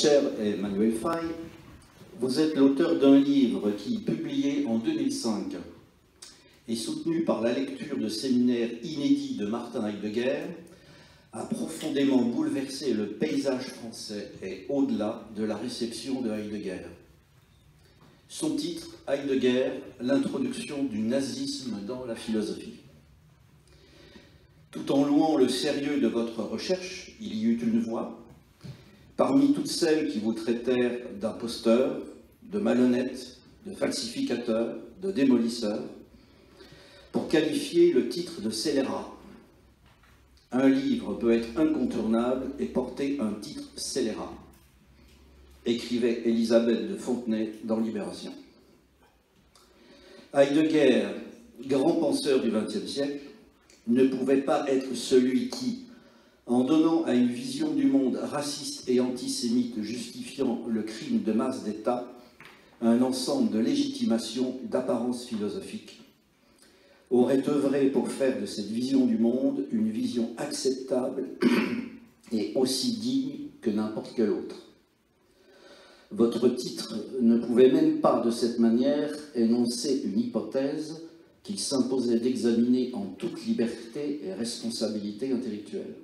Cher Emmanuel Faye, vous êtes l'auteur d'un livre qui, publié en 2005, et soutenu par la lecture de séminaires inédits de Martin Heidegger, a profondément bouleversé le paysage français et au-delà de la réception de Heidegger. Son titre, Heidegger, l'introduction du nazisme dans la philosophie. Tout en louant le sérieux de votre recherche, il y eut une voix, parmi toutes celles qui vous traitèrent d'imposteurs, de malhonnêtes, de falsificateurs, de démolisseurs, pour qualifier le titre de scélérat. Un livre peut être incontournable et porter un titre scélérat, écrivait Élisabeth de Fontenay dans Libération. Heidegger, grand penseur du XXe siècle, ne pouvait pas être celui qui, en donnant à une vision du monde raciste et antisémite justifiant le crime de masse d'État un ensemble de légitimation d'apparence philosophique, aurait œuvré pour faire de cette vision du monde une vision acceptable et aussi digne que n'importe quelle autre. Votre titre ne pouvait même pas, de cette manière, énoncer une hypothèse qu'il s'imposait d'examiner en toute liberté et responsabilité intellectuelle.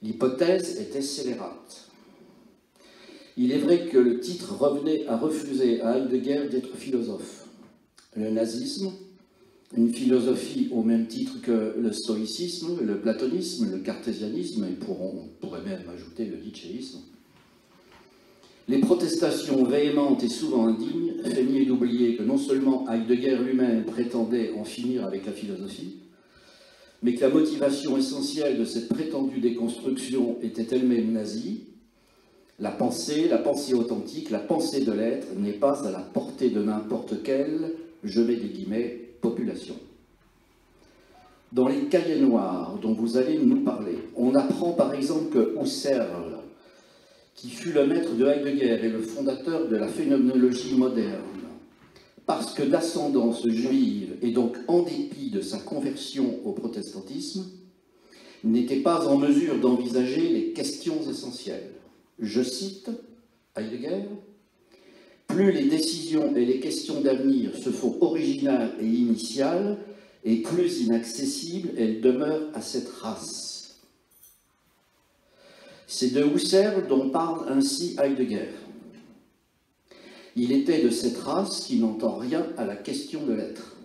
L'hypothèse était scélérate. Il est vrai que le titre revenait à refuser à Heidegger d'être philosophe. Le nazisme, une philosophie au même titre que le stoïcisme, le platonisme, le cartésianisme, et on pourrait même ajouter le nietzschéisme. Les protestations véhémentes et souvent indignes feignaient d'oublier que non seulement Heidegger lui-même prétendait en finir avec la philosophie, mais que la motivation essentielle de cette prétendue déconstruction était elle-même nazie. La pensée authentique, la pensée de l'être n'est pas à la portée de n'importe quelle, je mets des guillemets, population. Dans les cahiers noirs dont vous allez nous parler, on apprend par exemple que Husserl, qui fut le maître de Heidegger et le fondateur de la phénoménologie moderne, parce que d'ascendance juive et donc en dépit de sa conversion au protestantisme, n'était pas en mesure d'envisager les questions essentielles. Je cite Heidegger, « Plus les décisions et les questions d'avenir se font originales et initiales, et plus inaccessibles elles demeurent à cette race. » C'est de Husserl dont parle ainsi Heidegger. Il était de cette race qui n'entend rien à la question de l'être.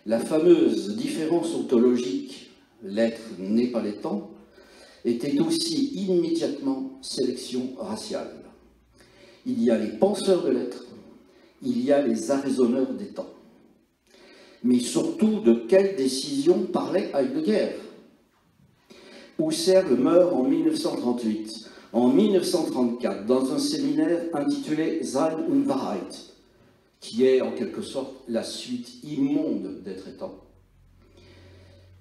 La fameuse différence ontologique, l'être n'est pas l'étant, était aussi immédiatement sélection raciale. Il y a les penseurs de l'être, il y a les arraisonneurs des temps. Mais surtout, de quelle décision parlait Heidegger? Husserl meurt en 1938. En 1934, dans un séminaire intitulé Sein und Wahrheit, qui est en quelque sorte la suite immonde d'Être et Temps.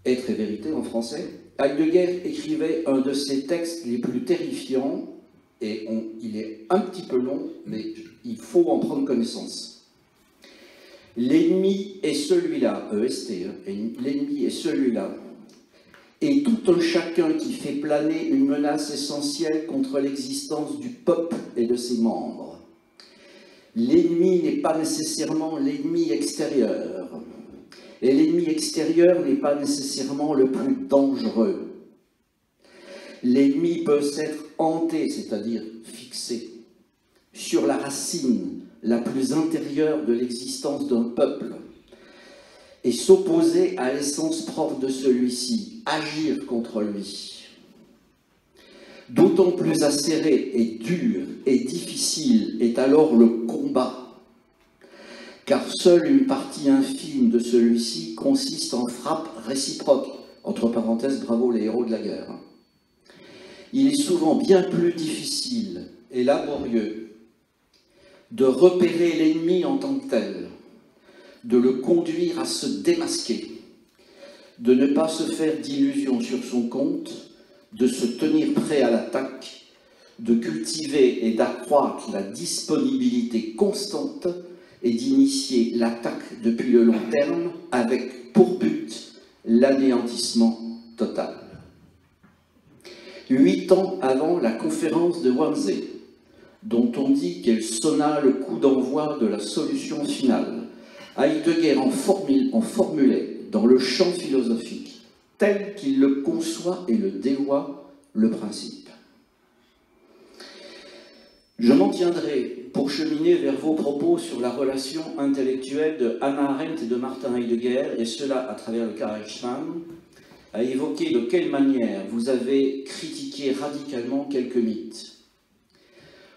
Être et vérité en français, Heidegger écrivait un de ses textes les plus terrifiants, et il est un petit peu long, mais il faut en prendre connaissance. L'ennemi est celui-là, EST, l'ennemi est celui-là, et tout un chacun qui fait planer une menace essentielle contre l'existence du peuple et de ses membres. L'ennemi n'est pas nécessairement l'ennemi extérieur, et l'ennemi extérieur n'est pas nécessairement le plus dangereux. L'ennemi peut s'être hanté, c'est-à-dire fixé, sur la racine la plus intérieure de l'existence d'un peuple, et s'opposer à l'essence propre de celui-ci, agir contre lui. D'autant plus acéré et dur et difficile est alors le combat, car seule une partie infime de celui-ci consiste en frappe réciproque, entre parenthèses, bravo les héros de la guerre. Il est souvent bien plus difficile et laborieux de repérer l'ennemi en tant que tel, de le conduire à se démasquer, de ne pas se faire d'illusions sur son compte, de se tenir prêt à l'attaque, de cultiver et d'accroître la disponibilité constante et d'initier l'attaque depuis le long terme avec pour but l'anéantissement total. 8 ans avant la conférence de Wannsee, dont on dit qu'elle sonna le coup d'envoi de la solution finale, Heidegger en formulait dans le champ philosophique, tel qu'il le conçoit et le dévoie, le principe. Je m'en tiendrai pour cheminer vers vos propos sur la relation intellectuelle de Hannah Arendt et de Martin Heidegger, et cela à travers le cas Eichmann, à évoquer de quelle manière vous avez critiqué radicalement quelques mythes.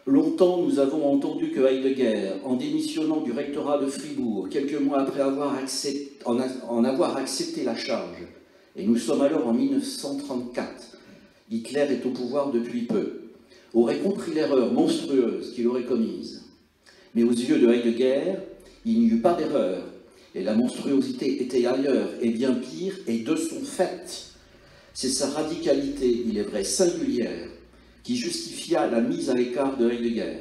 Longtemps, nous avons entendu que Heidegger, en démissionnant du rectorat de Fribourg, quelques mois après en avoir accepté la charge, et nous sommes alors en 1934, Hitler est au pouvoir depuis peu, aurait compris l'erreur monstrueuse qu'il aurait commise. Mais aux yeux de Heidegger, il n'y eut pas d'erreur, et la monstruosité était ailleurs, et bien pire, et de son fait. C'est sa radicalité, il est vrai, singulière, qui justifia la mise à l'écart de Heidegger.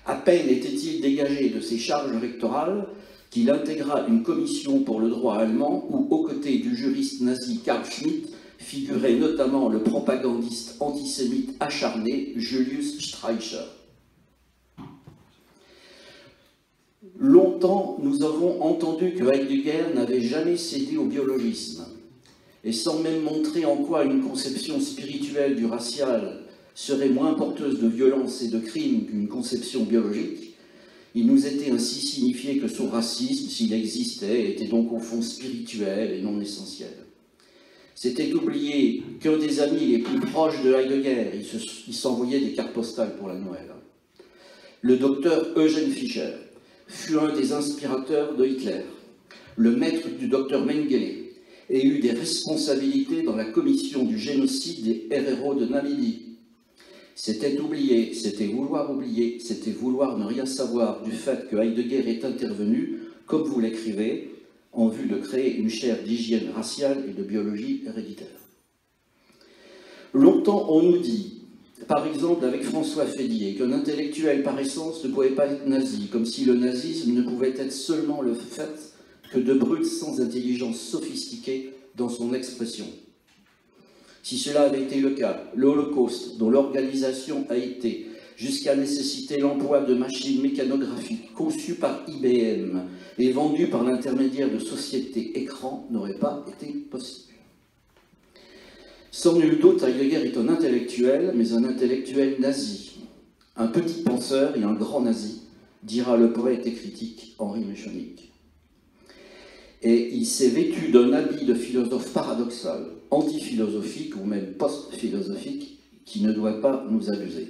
À peine était-il dégagé de ses charges rectorales qu'il intégra une commission pour le droit allemand où, aux côtés du juriste nazi Carl Schmitt, figurait notamment le propagandiste antisémite acharné Julius Streicher. Longtemps, nous avons entendu que Heidegger n'avait jamais cédé au biologisme, et sans même montrer en quoi une conception spirituelle du racial serait moins porteuse de violence et de crimes qu'une conception biologique, il nous était ainsi signifié que son racisme, s'il existait, était donc au fond spirituel et non essentiel. C'était oublier qu'un des amis les plus proches de Heidegger, il s'envoyait des cartes postales pour la Noël, le docteur Eugen Fischer, fut un des inspirateurs de Hitler, le maître du docteur Mengele, et eut des responsabilités dans la commission du génocide des héros de Namibie. C'était oublier, c'était vouloir oublier, c'était vouloir ne rien savoir du fait que Heidegger est intervenu, comme vous l'écrivez, en vue de créer une chaire d'hygiène raciale et de biologie héréditaire. Longtemps on nous dit, par exemple avec François Fédier, qu'un intellectuel par essence ne pouvait pas être nazi, comme si le nazisme ne pouvait être seulement le fait que de brutes sans intelligence sophistiquée dans son expression. Si cela avait été le cas, l'Holocauste, dont l'organisation a été jusqu'à nécessiter l'emploi de machines mécanographiques conçues par IBM et vendues par l'intermédiaire de sociétés écrans, n'aurait pas été possible. Sans nul doute, Heidegger est un intellectuel, mais un intellectuel nazi. Un petit penseur et un grand nazi, dira le poète et critique Henri Mechanik. Et il s'est vêtu d'un habit de philosophe paradoxal, anti-philosophique ou même post-philosophique, qui ne doit pas nous abuser.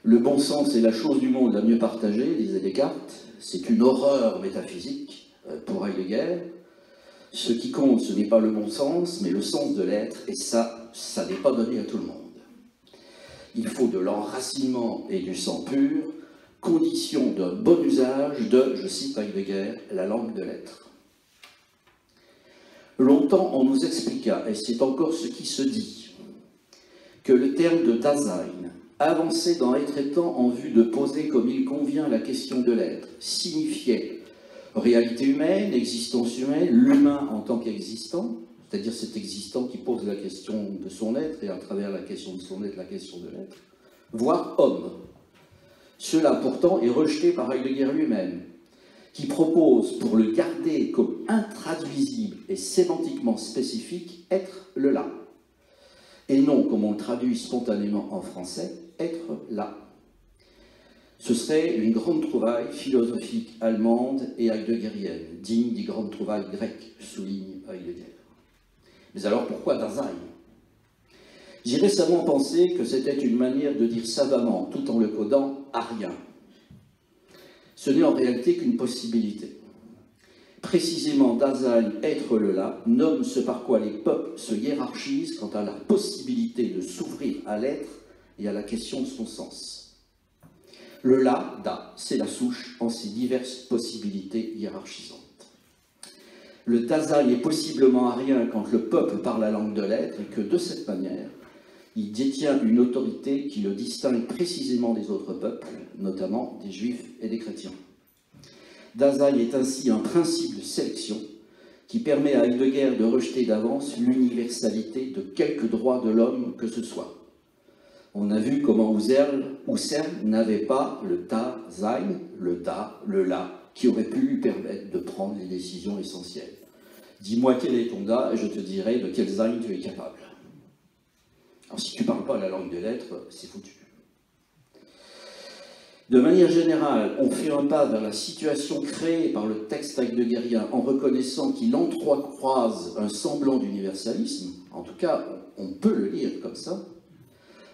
Le bon sens est la chose du monde la mieux partagée, disait Descartes, c'est une horreur métaphysique pour Heidegger. Ce qui compte, ce n'est pas le bon sens, mais le sens de l'être, et ça n'est pas donné à tout le monde. Il faut de l'enracinement et du sang pur, condition d'un bon usage de, je cite Heidegger, la langue de l'être. Longtemps, on nous expliqua, et c'est encore ce qui se dit, que le terme de Dasein, avancé dans Être et Temps en vue de poser comme il convient la question de l'être, signifiait réalité humaine, existence humaine, l'humain en tant qu'existant, c'est-à-dire cet existant qui pose la question de son être, et à travers la question de son être, la question de l'être, voire homme. Cela pourtant est rejeté par Heidegger lui-même, qui propose, pour le garder comme intraduisible et sémantiquement spécifique, être le là. Et non, comme on le traduit spontanément en français, être là. Ce serait une grande trouvaille philosophique allemande et heideggerienne, digne des grandes trouvailles grecques, souligne Heidegger. Mais alors pourquoi Dasein? J'ai récemment pensé que c'était une manière de dire savamment, tout en le codant, à rien. Ce n'est en réalité qu'une possibilité. Précisément, Dasein, être le là, nomme ce par quoi les peuples se hiérarchisent quant à la possibilité de s'ouvrir à l'être et à la question de son sens. Le là, da, c'est la souche en ses diverses possibilités hiérarchisantes. Le Dasein est possiblement à rien quand le peuple parle la langue de l'être et que, de cette manière, il détient une autorité qui le distingue précisément des autres peuples, notamment des juifs et des chrétiens. Dasein est ainsi un principe de sélection qui permet à Heidegger de rejeter d'avance l'universalité de quelque droit de l'homme que ce soit. On a vu comment Husserl n'avait pas le Dasein, le Da, le La, qui aurait pu lui permettre de prendre les décisions essentielles. Dis-moi quel est ton Da et je te dirai de quel Sein tu es capable. Alors si tu ne parles pas la langue des lettres, c'est foutu. De manière générale, on fait un pas vers la situation créée par le texte heideggerien en reconnaissant qu'il entrecroise un semblant d'universalisme, en tout cas on peut le lire comme ça,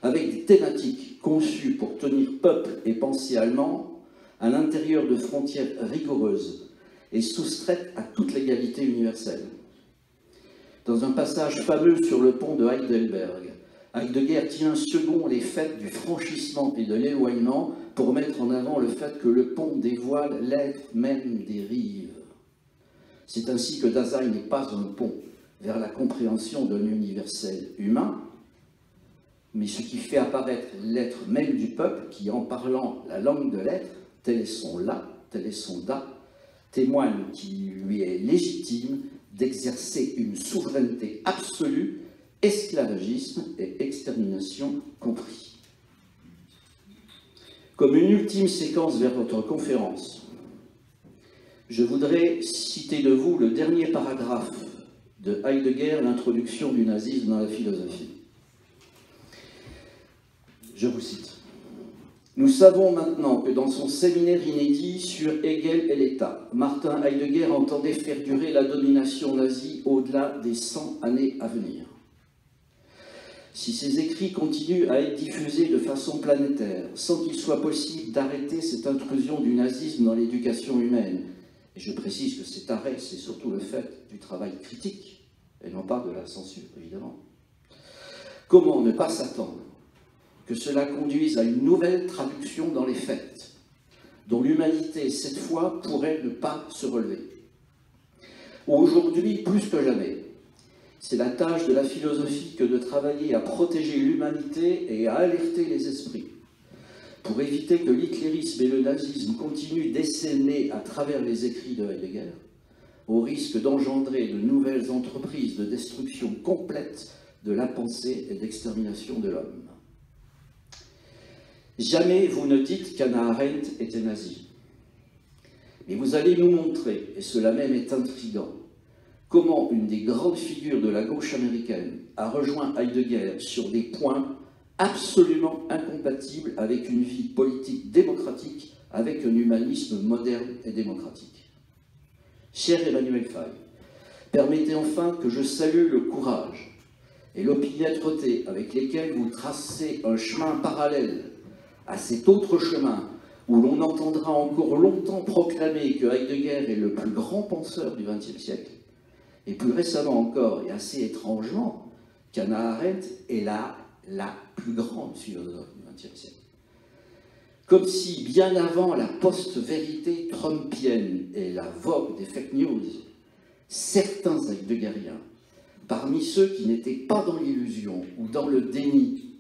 avec des thématiques conçues pour tenir peuple et pensée allemand à l'intérieur de frontières rigoureuses et soustraites à toute légalité universelle. Dans un passage fameux sur le pont de Heidelberg, Heidegger tient second les faits du franchissement et de l'éloignement pour mettre en avant le fait que le pont dévoile l'être même des rives. C'est ainsi que Dasein n'est pas un pont vers la compréhension d'un universel humain, mais ce qui fait apparaître l'être même du peuple qui, en parlant la langue de l'être, tel est son là, tel est son da, témoigne qu'il lui est légitime d'exercer une souveraineté absolue, esclavagisme et extermination compris. Comme une ultime séquence vers votre conférence, je voudrais citer de vous le dernier paragraphe de Heidegger, l'introduction du nazisme dans la philosophie. Je vous cite. « Nous savons maintenant que dans son séminaire inédit sur Hegel et l'État, Martin Heidegger entendait faire durer la domination nazie au-delà des 100 années à venir. Si ces écrits continuent à être diffusés de façon planétaire, sans qu'il soit possible d'arrêter cette intrusion du nazisme dans l'éducation humaine, et je précise que cet arrêt, c'est surtout le fait du travail critique, et non pas de la censure, évidemment, comment ne pas s'attendre que cela conduise à une nouvelle traduction dans les faits, dont l'humanité, cette fois, pourrait ne pas se relever. Aujourd'hui, plus que jamais, c'est la tâche de la philosophie que de travailler à protéger l'humanité et à alerter les esprits, pour éviter que l'hitlérisme et le nazisme continuent d'essaimner à travers les écrits de Heidegger, au risque d'engendrer de nouvelles entreprises de destruction complète de la pensée et d'extermination de l'homme. Jamais vous ne dites qu'Hannah Arendt était nazie. Mais vous allez nous montrer, et cela même est intriguant, comment une des grandes figures de la gauche américaine a rejoint Heidegger sur des points absolument incompatibles avec une vie politique démocratique, avec un humanisme moderne et démocratique. Cher Emmanuel Faye, permettez enfin que je salue le courage et l'opiniâtreté avec lesquels vous tracez un chemin parallèle à cet autre chemin où l'on entendra encore longtemps proclamer que Heidegger est le plus grand penseur du XXe siècle, et plus récemment encore, et assez étrangement, qu'Hannah Arendt est la plus grande philosophe du XXe siècle. Comme si, bien avant la post-vérité trumpienne et la vogue des fake news, certains heideggeriens, parmi ceux qui n'étaient pas dans l'illusion ou dans le déni,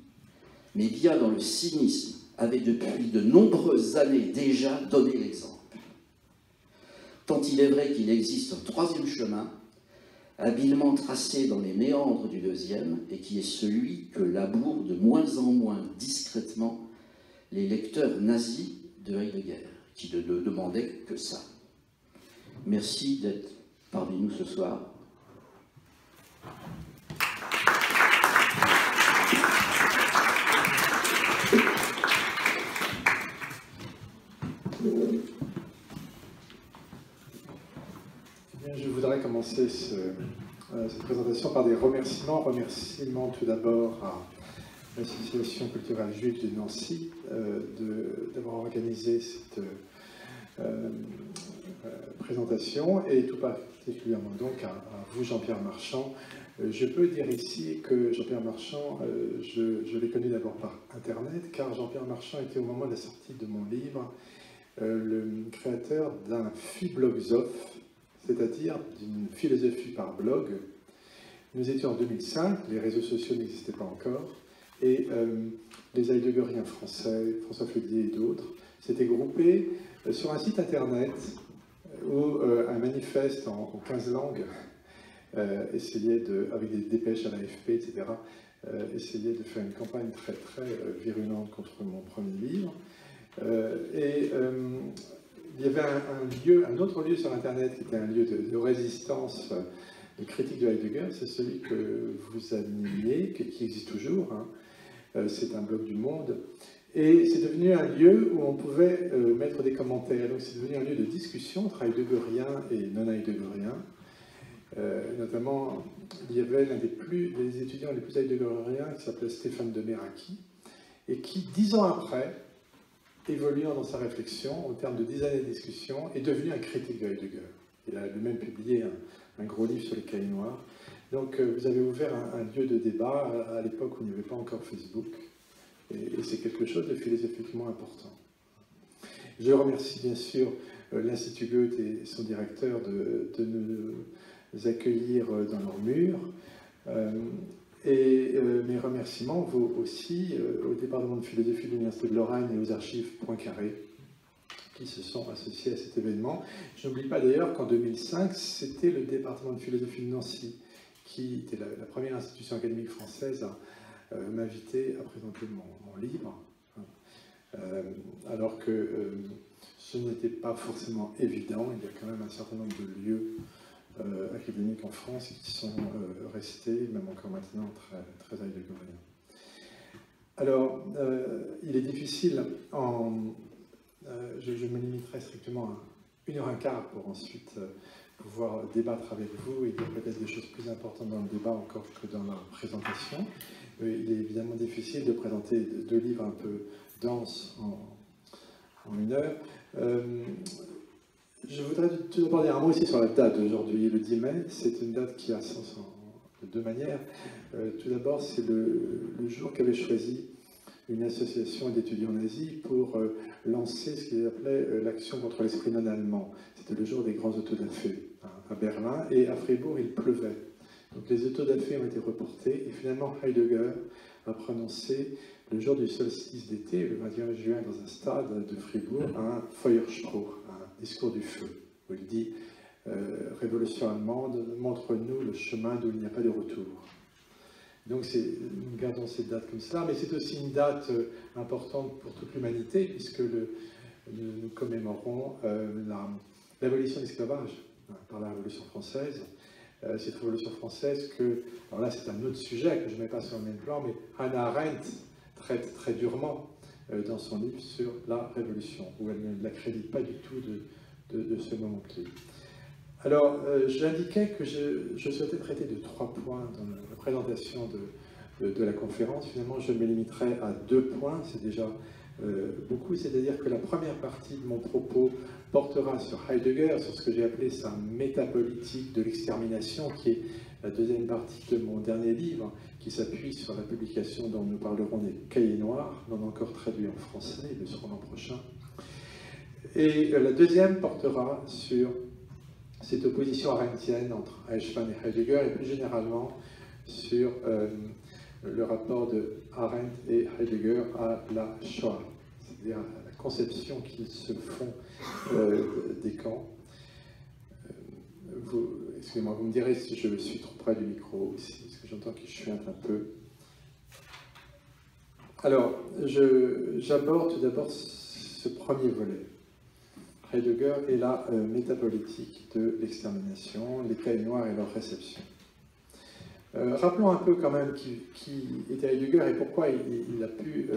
mais bien dans le cynisme, avaient depuis de nombreuses années déjà donné l'exemple. Tant il est vrai qu'il existe un troisième chemin, habilement tracé dans les méandres du deuxième, et qui est celui que labourent de moins en moins discrètement les lecteurs nazis de Heidegger, qui ne demandaient que ça. Merci d'être parmi nous ce soir. Je voudrais commencer cette présentation par des remerciements. Remerciements tout d'abord à l'Association culturelle juive de Nancy d'avoir organisé cette présentation, et tout particulièrement donc à vous, Jean-Pierre Marchand. Je peux dire ici que Jean-Pierre Marchand, je l'ai connu d'abord par Internet, car Jean-Pierre Marchand était au moment de la sortie de mon livre le créateur d'un phiblogzoph, c'est-à-dire d'une philosophie par blog. Nous étions en 2005, les réseaux sociaux n'existaient pas encore, et les heideggeriens français, François Feuillier et d'autres, s'étaient groupés sur un site internet où un manifeste en 15 langues essayait avec des dépêches à l'AFP, etc., essayait de faire une campagne très virulente contre mon premier livre. Il y avait un autre lieu sur Internet qui était un lieu de résistance, de critique de Heidegger, c'est celui que vous animiez, qui existe toujours, hein. C'est un blog du Monde, et c'est devenu un lieu où on pouvait mettre des commentaires, donc c'est devenu un lieu de discussion entre heideggeriens et non-heideggeriens. Notamment, il y avait l'un des étudiants les plus heideggeriens qui s'appelait Stéphane de Meraki, et qui, 10 ans après, évoluant dans sa réflexion, au terme de 10 années de discussion, est devenu un critique de Heidegger. Il a lui-même publié un gros livre sur les cahiers noirs. Donc vous avez ouvert un lieu de débat à l'époque où il n'y avait pas encore Facebook, et c'est quelque chose de philosophiquement important. Je remercie bien sûr l'Institut Goethe et son directeur de nous accueillir dans leurs murs. Mes remerciements vont aussi au département de philosophie de l'Université de Lorraine et aux archives Poincaré qui se sont associés à cet événement. Je n'oublie pas d'ailleurs qu'en 2005, c'était le département de philosophie de Nancy qui était la première institution académique française à m'inviter à présenter mon livre, alors que ce n'était pas forcément évident. Il y a quand même un certain nombre de lieux académiques en France qui sont restés, même encore maintenant, très heideggeriens. Alors, il est difficile, je me limiterai strictement à 1h15 pour ensuite pouvoir débattre avec vous et dire peut-être des choses plus importantes dans le débat encore que dans la présentation. Il est évidemment difficile de présenter 2 livres un peu denses en 1 heure. Je voudrais tout d'abord dire un mot aussi sur la date d'aujourd'hui, le 10 mai. C'est une date qui a sens de 2 manières. Tout d'abord, c'est le jour qu'avait choisi une association d'étudiants nazis pour lancer ce qu'ils appelaient l'action contre l'esprit non-allemand. C'était le jour des grands autodafés à Berlin, et à Fribourg, il pleuvait. Donc les autodafés ont été reportés, et finalement Heidegger a prononcé le jour du solstice d'été, le 21 juin, dans un stade de Fribourg, un Feuerspruch, un discours du feu, où il dit Révolution allemande, montre-nous le chemin d'où il n'y a pas de retour. Donc nous gardons cette date comme cela, mais c'est aussi une date importante pour toute l'humanité, puisque nous commémorons l'abolition de l'esclavage par la Révolution française. Cette Révolution française alors là c'est un autre sujet que je ne mets pas sur le même plan, mais Hannah Arendt traite très durement dans son livre sur la Révolution, où elle ne l'accrédite pas du tout de ce moment clé. Alors, j'indiquais que je souhaitais traiter de 3 points dans la présentation de la conférence. Finalement, je me limiterai à 2 points, c'est déjà beaucoup, c'est-à-dire que la première partie de mon propos portera sur Heidegger, sur ce que j'ai appelé sa métapolitique de l'extermination, qui est la deuxième partie de mon dernier livre, qui s'appuie sur la publication dont nous parlerons des Cahiers noirs, non encore traduits en français, ils le seront l'an prochain. Et la deuxième portera sur cette opposition arendtienne entre Eichmann et Heidegger, et plus généralement sur le rapport de Arendt et Heidegger à la Shoah, c'est-à-dire à la conception qu'ils se font des camps. Excusez-moi, vous me direz si je suis trop près du micro aussi, parce que j'entends que je chuinte un peu. Alors, j'aborde tout d'abord ce premier volet. Heidegger et la métapolitique de l'extermination, les cahiers noirs et leur réception. Rappelons un peu quand même qui était Heidegger et pourquoi il a pu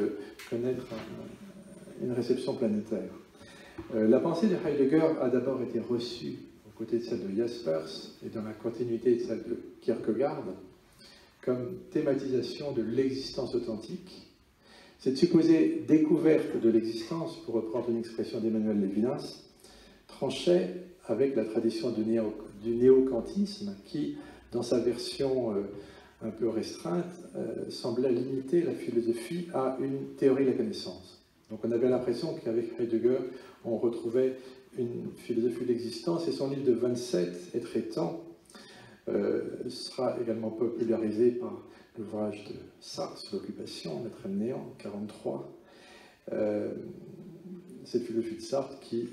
connaître une réception planétaire. La pensée de Heidegger a d'abord été reçue aux côtés de celle de Jaspers et dans la continuité de celle de Kierkegaard comme thématisation de l'existence authentique. Cette supposée découverte de l'existence, pour reprendre une expression d'Emmanuel Levinas, tranchait avec la tradition du néo-kantisme qui, dans sa version un peu restreinte, semblait limiter la philosophie à une théorie de la connaissance. Donc on avait l'impression qu'avec Heidegger, on retrouvait une philosophie de l'existence, et son livre de 27, Être et temps, sera également popularisé par l'ouvrage de Sartre sur l'occupation, Maître et le néant, 1943. cette philosophie de Sartre qui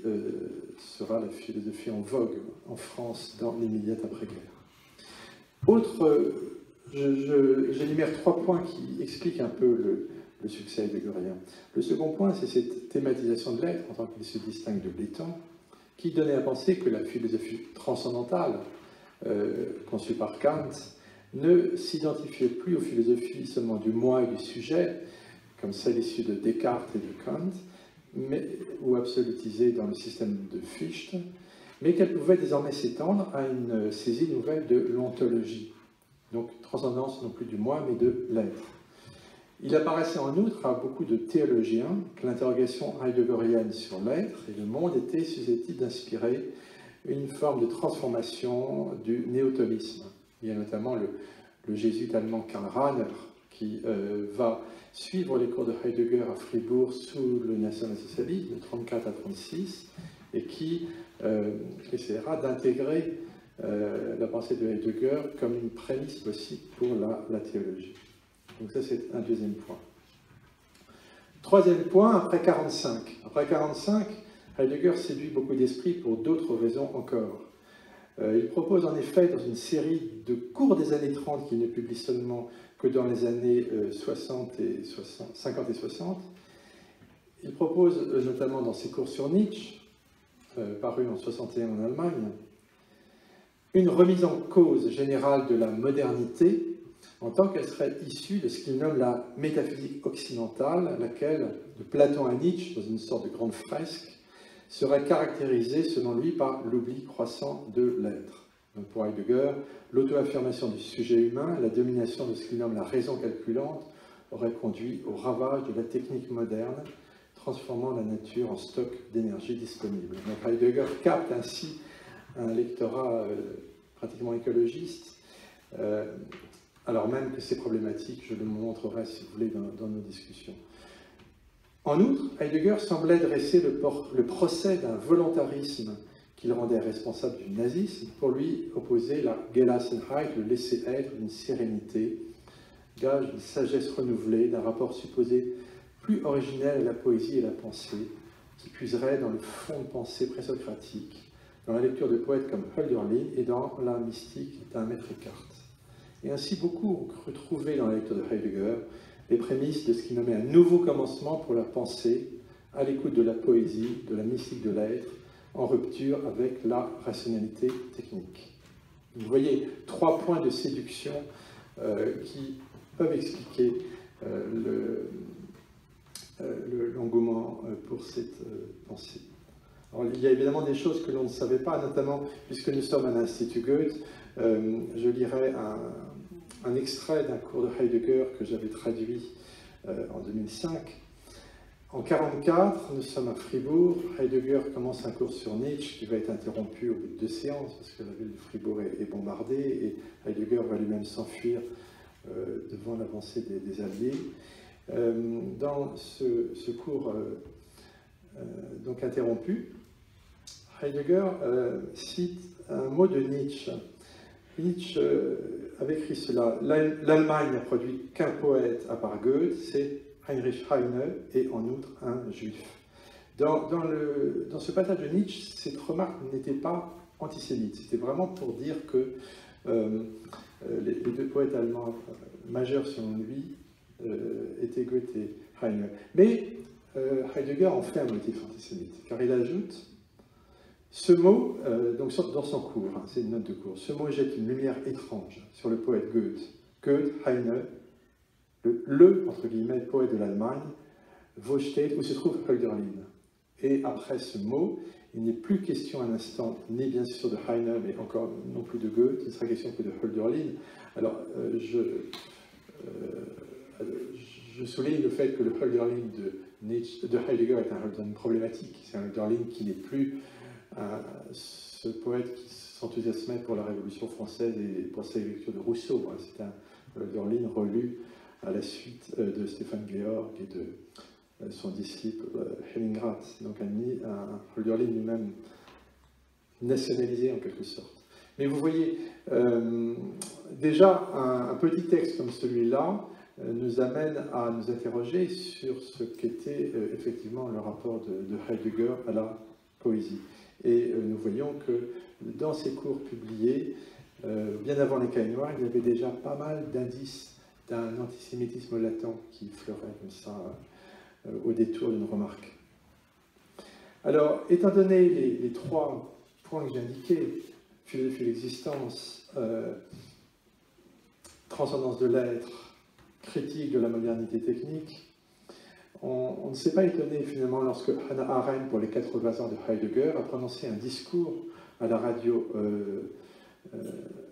sera la philosophie en vogue en France dans l'immédiate après-guerre. J'énumère 3 points qui expliquent un peu le succès heideggerien. Le second point, c'est cette thématisation de l'être en tant qu'il se distingue de l'étant, qui donnait à penser que la philosophie transcendantale, conçue par Kant, ne s'identifiait plus aux philosophies seulement du moi et du sujet, comme celle issue de Descartes et de Kant, ou absolutisée dans le système de Fichte, mais qu'elle pouvait désormais s'étendre à une saisie nouvelle de l'ontologie. Donc, transcendance non plus du moi, mais de l'être. Il apparaissait en outre à beaucoup de théologiens que l'interrogation heideggerienne sur l'être et le monde était susceptible d'inspirer une forme de transformation du néotomisme. Il y a notamment le jésuite allemand Karl Rahner qui va suivre les cours de Heidegger à Fribourg sous le national-socialisme de 1934 à 1936 et qui essaiera d'intégrer la pensée de Heidegger comme une prémisse possible pour la théologie. Donc ça, c'est un deuxième point. Troisième point, après 1945. Après 1945, Heidegger séduit beaucoup d'esprits pour d'autres raisons encore. Il propose en effet, dans une série de cours des années 30, qu'il ne publie seulement que dans les années 50 et 60, il propose, notamment dans ses cours sur Nietzsche, paru en 1961 en Allemagne, une remise en cause générale de la modernité en tant qu'elle serait issue de ce qu'il nomme la métaphysique occidentale, laquelle, de Platon à Nietzsche, dans une sorte de grande fresque, serait caractérisée, selon lui, par l'oubli croissant de l'être. Donc pour Heidegger, l'auto-affirmation du sujet humain, la domination de ce qu'il nomme la raison calculante, aurait conduit au ravage de la technique moderne, transformant la nature en stock d'énergie disponible. Donc Heidegger capte ainsi un lectorat pratiquement écologiste, alors même que c'est problématique, je le montrerai si vous voulez dans nos discussions. En outre, Heidegger semblait dresser le procès d'un volontarisme qui le rendait responsable du nazisme, pour lui opposer la Gelassenheit, le laisser-être, une sérénité, gage d'une sagesse renouvelée, d'un rapport supposé plus originel à la poésie et la pensée, qui puiserait dans le fond de pensée présocratique, dans la lecture de poètes comme Hölderlin et dans la mystique d'un maître Eckhart. Et ainsi, beaucoup ont cru trouver dans la lecture de Heidegger les prémices de ce qu'il nommait un nouveau commencement pour la pensée, à l'écoute de la poésie, de la mystique de l'être, en rupture avec la rationalité technique. Vous voyez 3 points de séduction qui peuvent expliquer l'engouement pour cette pensée. Alors, il y a évidemment des choses que l'on ne savait pas, notamment puisque nous sommes à l'Institut Goethe. Je lirai un extrait d'un cours de Heidegger que j'avais traduit en 2005. En 1944, nous sommes à Fribourg. Heidegger commence un cours sur Nietzsche qui va être interrompu au bout de 2 séances parce que la ville de Fribourg est bombardée et Heidegger va lui-même s'enfuir devant l'avancée des Alliés. Dans ce cours donc interrompu, Heidegger cite un mot de Nietzsche. Nietzsche avait écrit cela: l'Allemagne n'a produit qu'un poète à part Goethe, c'est Heinrich Heine, et en outre un juif. Dans ce passage de Nietzsche, cette remarque n'était pas antisémite, c'était vraiment pour dire que les 2 poètes allemands majeurs selon lui étaient Goethe et Heine. Mais Heidegger en fait un motif antisémite, car il ajoute ce mot, donc dans son cours, hein, c'est une note de cours, ce mot jette une lumière étrange sur le poète Goethe. Goethe, Heine, le entre guillemets, poète de l'Allemagne, Wohlstedt, où se trouve Hölderlin. Et après ce mot, il n'est plus question un instant, ni bien sûr de Heine, mais encore non plus de Goethe, il ne sera question que de Hölderlin. Alors, je souligne le fait que le Hölderlin de Heidegger est un Hölderlin problématique. C'est un Hölderlin qui n'est plus ce poète qui s'enthousiasmait pour la Révolution française et pour sa lecture de Rousseau. C'est un Hölderlin relu à la suite de Stefan Georg et de son disciple Hellingrath. Donc un Hölderlin lui-même nationalisé en quelque sorte. Mais vous voyez, déjà un petit texte comme celui-là nous amène à nous interroger sur ce qu'était effectivement le rapport de Heidegger à la poésie. Et nous voyons que dans ses cours publiés, bien avant les Cahiers noirs, il y avait déjà pas mal d'indices d'un antisémitisme latent qui fleurait comme ça au détour d'une remarque. Alors, étant donné les trois points que j'ai indiqués, philosophie de l'existence, transcendance de l'être, critique de la modernité technique, on ne s'est pas étonné finalement lorsque Hannah Arendt, pour les 80 ans de Heidegger, a prononcé un discours à la radio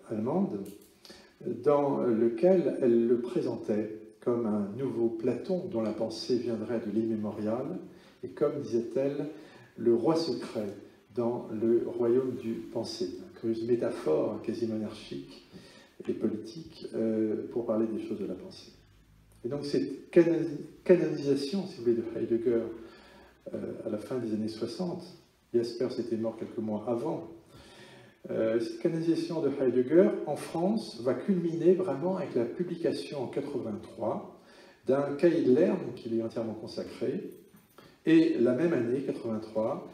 allemande dans lequel elle le présentait comme un nouveau Platon dont la pensée viendrait de l'immémorial et comme, disait-elle, le roi secret dans le royaume du pensée. Une curieuse métaphore quasi monarchique et politique pour parler des choses de la pensée. Et donc cette canonisation, si vous voulez, de Heidegger à la fin des années 60, Jaspers était mort quelques mois avant, cette canonisation de Heidegger en France va culminer vraiment avec la publication en 83 d'un cahier de Lerne qui lui est entièrement consacré. Et la même année, 83,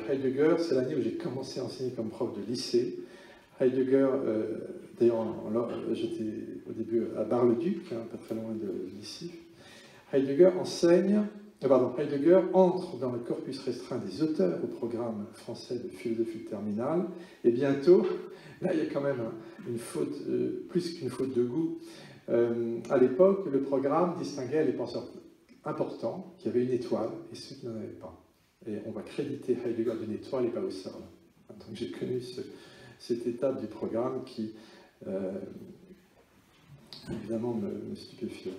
Heidegger, c'est l'année où j'ai commencé à enseigner comme prof de lycée. Heidegger, d'ailleurs, j'étais au début à Bar-le-Duc, pas très loin d'ici. Heidegger entre dans le corpus restreint des auteurs au programme français de philosophie terminale, et bientôt, là il y a quand même une faute, plus qu'une faute de goût. À l'époque, le programme distinguait les penseurs importants qui avaient une étoile et ceux qui n'en avaient pas. Et on va créditer Heidegger d'une étoile et pas au sol. Donc j'ai connu cette étape du programme qui, évidemment, me stupéfiait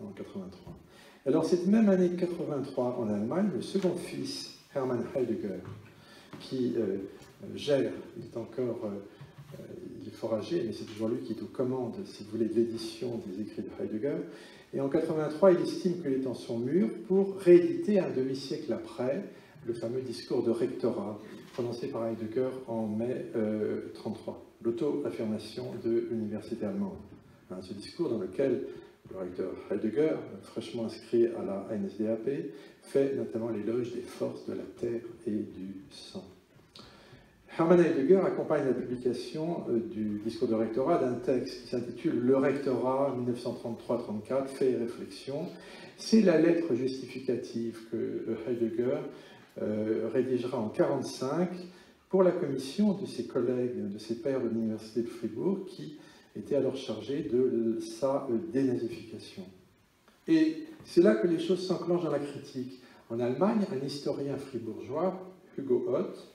en 83. Alors, cette même année 83 en Allemagne, le second fils, Hermann Heidegger, qui gère, il est encore, il est fort âgé, mais c'est toujours lui qui est aux commandes, si vous voulez, de l'édition des écrits de Heidegger. Et en 83, il estime que les temps sont mûrs pour rééditer un demi-siècle après le fameux discours de rectorat prononcé par Heidegger en mai 1933, l'auto-affirmation de l'université allemande. Ce discours dans lequel le recteur Heidegger, fraîchement inscrit à la NSDAP, fait notamment l'éloge des forces de la terre et du sang. Hermann Heidegger accompagne la publication du discours de rectorat d'un texte qui s'intitule « Le rectorat 1933-34, faits et réflexions ». C'est la lettre justificative que Heidegger rédigera en 1945 pour la commission de ses collègues, de ses pairs de l'université de Fribourg, qui était alors chargé de sa dénazification. Et c'est là que les choses s'enclenchent dans la critique. En Allemagne, un historien fribourgeois, Hugo Ott,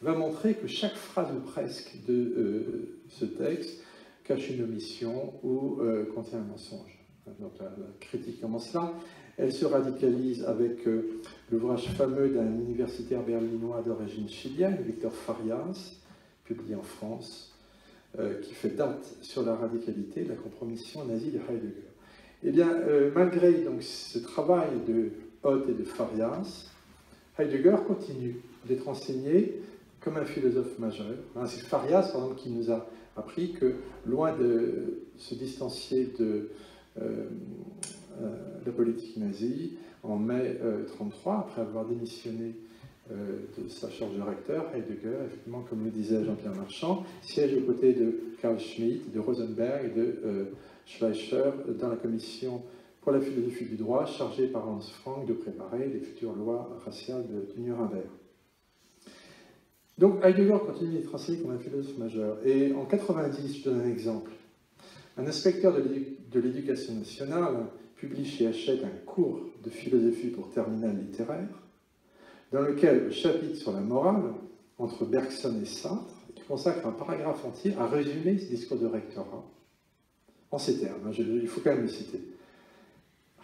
va montrer que chaque phrase ou presque de ce texte cache une omission ou contient un mensonge. Donc la critique commence là. Elle se radicalise avec l'ouvrage fameux d'un universitaire berlinois d'origine chilienne, Victor Farias, publié en France, qui fait date sur la radicalité de la compromission nazie de Heidegger. Eh bien, malgré donc, ce travail de Ott et de Farias, Heidegger continue d'être enseigné comme un philosophe majeur. C'est Farias, par exemple, qui nous a appris que, loin de se distancier de la politique nazie, en mai 1933, après avoir démissionné de sa charge de recteur, Heidegger, effectivement, comme le disait Jean-Pierre Marchand, siège aux côtés de Carl Schmitt, de Rosenberg et de Schleicher dans la commission pour la philosophie du droit, chargée par Hans Frank de préparer les futures lois raciales de Nuremberg. Donc Heidegger continue d'être enseigné comme un philosophe majeur. Et en 1990, je donne un exemple. Un inspecteur de l'éducation nationale publie chez Hachette un cours de philosophie pour terminale littéraire, dans lequel le chapitre sur la morale, entre Bergson et Sartre, consacre un paragraphe entier à résumer ce discours de rectorat, en ces termes, il faut quand même le citer.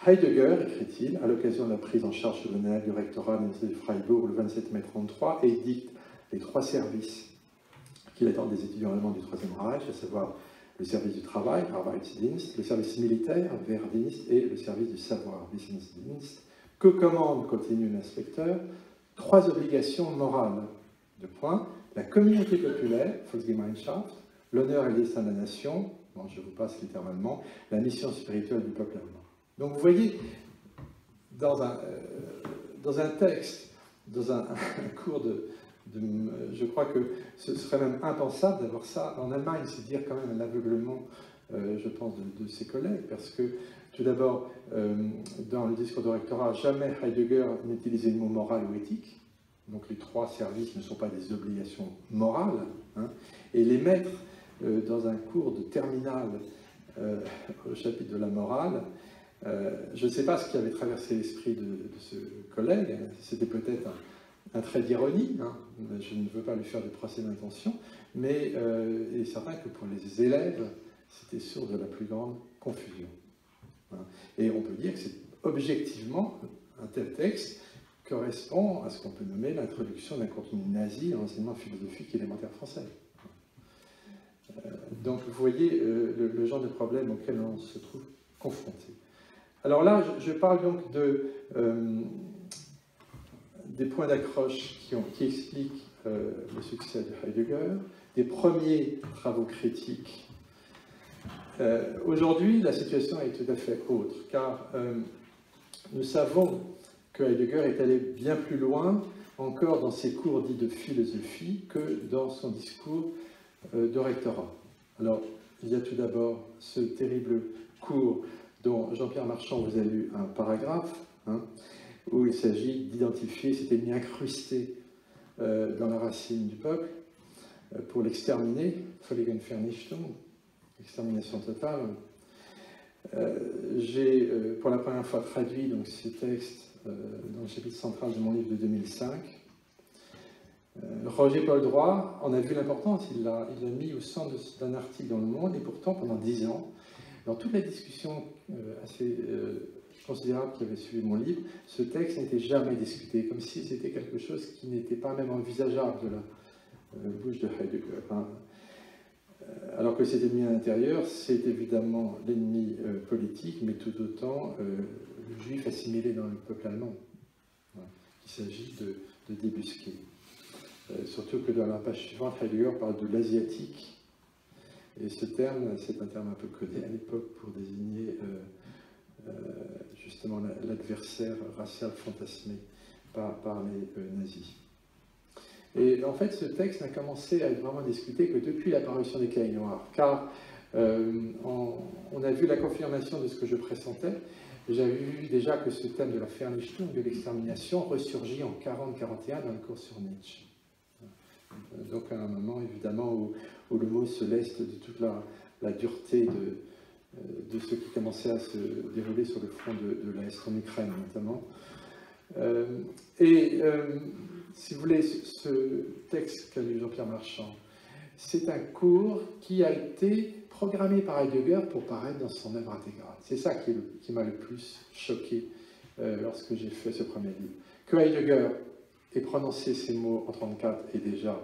Heidegger, écrit-il, à l'occasion de la prise en charge solennelle du rectorat de l'Université de Freiburg le 27 mai 1933, édicte les 3 services qu'il attend des étudiants allemands du Troisième Reich, à savoir le service du travail, Arbeitsdienst, le service militaire, Wehrdienst, et le service du savoir, Wissensdienst. Que commande, continue l'inspecteur, 3 obligations morales. La communauté populaire, Volksgemeinschaft, l'honneur et le destin de la nation, Bon, je vous passe littéralement la mission spirituelle du peuple allemand. Donc vous voyez, dans un texte, dans un cours je crois que ce serait même impensable d'avoir ça en Allemagne, c'est dire quand même l'aveuglement, je pense, de ses collègues, parce que tout d'abord, dans le discours de rectorat, jamais Heidegger n'utilisait le mot moral ou éthique, donc les trois services ne sont pas des obligations morales, hein, et les mettre dans un cours de terminale au chapitre de la morale, je ne sais pas ce qui avait traversé l'esprit de ce collègue, c'était peut-être un trait d'ironie, hein. Je ne veux pas lui faire de procès d'intention, mais il est certain que pour les élèves, c'était source de la plus grande confusion. Hein. Et on peut dire que c'est objectivement un tel texte correspond à ce qu'on peut nommer l'introduction d'un contenu nazi à l'enseignement philosophique élémentaire français. Donc vous voyez le genre de problème auquel on se trouve confronté. Alors là, je parle donc des points d'accroche qui expliquent le succès de Heidegger, des premiers travaux critiques. Aujourd'hui, la situation est tout à fait autre, car nous savons que Heidegger est allé bien plus loin encore dans ses cours dits de philosophie que dans son discours de rectorat. Alors, il y a tout d'abord ce terrible cours dont Jean-Pierre Marchand vous a lu un paragraphe, hein, où il s'agit d'identifier cet ennemi incrusté dans la racine du peuple pour l'exterminer, Völligvernichtung, extermination totale. J'ai pour la première fois traduit donc, ces textes dans le chapitre central de mon livre de 2005. Roger Paul Droit en a vu l'importance, il l'a mis au centre d'un article dans Le Monde, et pourtant pendant 10 ans, dans toute la discussion assez considérable qui avait suivi mon livre, ce texte n'était jamais discuté, comme si c'était quelque chose qui n'était pas même envisageable de la bouche de Heidegger. Hein. Alors que cet ennemi à l'intérieur, c'est évidemment l'ennemi politique, mais tout autant le juif assimilé dans le peuple allemand, hein, qu'il s'agit de débusquer. Surtout que dans la page suivante, Heidegger parle de l'asiatique, et ce terme, c'est un terme un peu codé à l'époque pour désigner justement l'adversaire racial fantasmé par les nazis. Et en fait, ce texte n'a commencé à être vraiment discuté que depuis l'apparition des Cahiers noirs, car on a vu la confirmation de ce que je pressentais. J'avais vu déjà que ce thème de la Vernichtung, de l'extermination, ressurgit en 40-41 dans le cours sur Nietzsche. Donc à un moment, évidemment, où le mot se leste de toute la dureté de ce qui commençait à se dérouler sur le front de l'Est, en Ukraine notamment. Si vous voulez, ce texte qu'a lu Jean-Pierre Marchand, c'est un cours qui a été programmé par Heidegger pour paraître dans son œuvre intégrale. C'est ça qui m'a le plus choqué lorsque j'ai fait ce premier livre. Que Heidegger ait prononcé ces mots en 1934 est déjà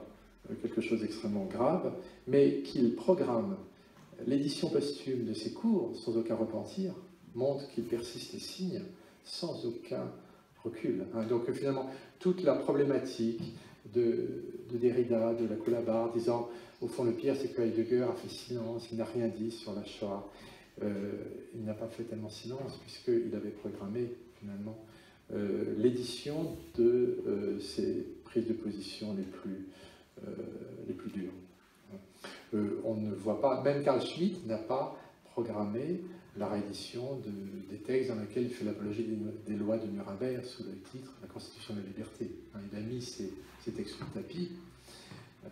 quelque chose d'extrêmement grave, mais qu'il programme l'édition posthume de ses cours sans aucun repentir montre qu'il persiste et signe sans aucun recul. Hein. Donc finalement, toute la problématique de Derrida, de la Coulabar, disant au fond le pire c'est que Heidegger a fait silence, il n'a rien dit sur la Shoah. Il n'a pas fait tellement silence puisqu'il avait programmé finalement l'édition de ses prises de position les plus dures. On ne voit pas, même Carl Schmitt n'a pas programmé la réédition des textes dans lesquels il fait l'apologie des lois de Nuremberg sous le titre « La Constitution de la liberté ». Il a mis ces textes sous le tapis,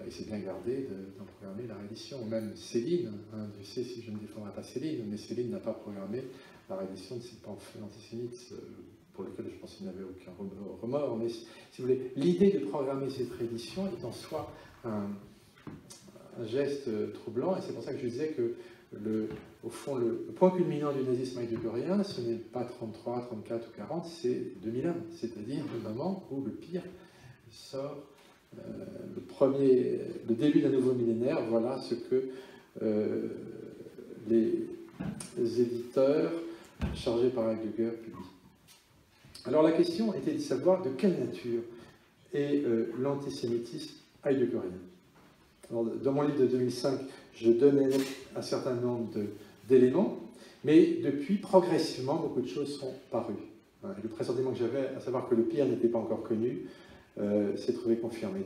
il s'est bien gardé d'en programmer la réédition. Même Céline, je sais si je ne défendrai pas Céline, mais Céline n'a pas programmé la réédition de ces pamphlets antisémites pour lesquels je pense qu'il n'avait aucun remords. Mais si vous voulez, l'idée de programmer cette réédition est en soi un geste troublant, et c'est pour ça que je disais que au fond, le point culminant du nazisme heideggerien, ce n'est pas 33, 34 ou 40, c'est 2001, c'est-à-dire le moment où le pire sort, le début d'un nouveau millénaire. Voilà ce que les éditeurs chargés par Heidegger publient. Alors la question était de savoir de quelle nature est l'antisémitisme heideggerien. Alors, dans mon livre de 2005, je donnais un certain nombre d'éléments, mais depuis, progressivement, beaucoup de choses sont parues. Le pressentiment que j'avais, à savoir que le pire n'était pas encore connu, s'est trouvé confirmé.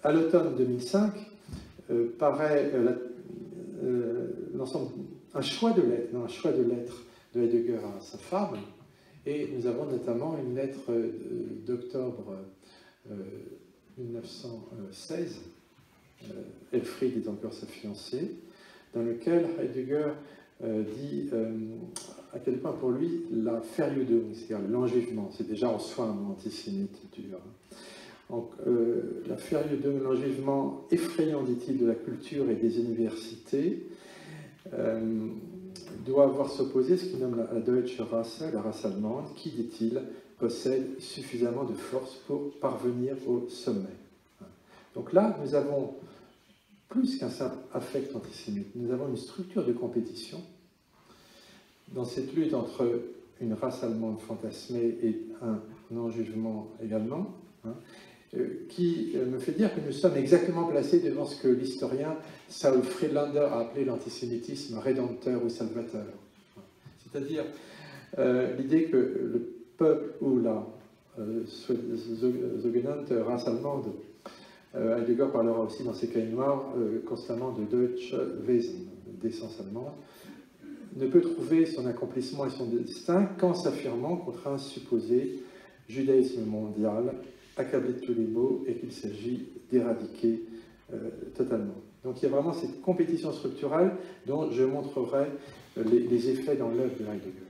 À l'automne 2005, paraît un choix de lettres de Heidegger à sa femme, et nous avons notamment une lettre d'octobre 1916, Elfriede est encore sa fiancée, dans lequel Heidegger dit à quel point pour lui la Verjudung, c'est-à-dire l'enjuvement, c'est déjà en soi un mot antisémite dur. Donc, la Verjudung, l'enjuvement effrayant, dit-il, de la culture et des universités, doit voir s'opposer ce qu'il nomme la Deutsche Rasse, la race allemande, qui, dit-il, possède suffisamment de force pour parvenir au sommet. Donc là, nous avons plus qu'un simple affect antisémite, nous avons une structure de compétition dans cette lutte entre une race allemande fantasmée et un non-jugement également, qui me fait dire que nous sommes exactement placés devant ce que l'historien Saul Friedlander a appelé l'antisémitisme rédempteur ou salvateur. C'est-à-dire l'idée que le peuple ou la sogenannte race allemande, Heidegger parlera aussi dans ses cahiers noirs constamment de Deutsche Wesen, d'essence allemande, ne peut trouver son accomplissement et son destin qu'en s'affirmant contre un supposé judaïsme mondial, accablé de tous les maux, et qu'il s'agit d'éradiquer totalement. Donc il y a vraiment cette compétition structurelle dont je montrerai les effets dans l'œuvre de Heidegger.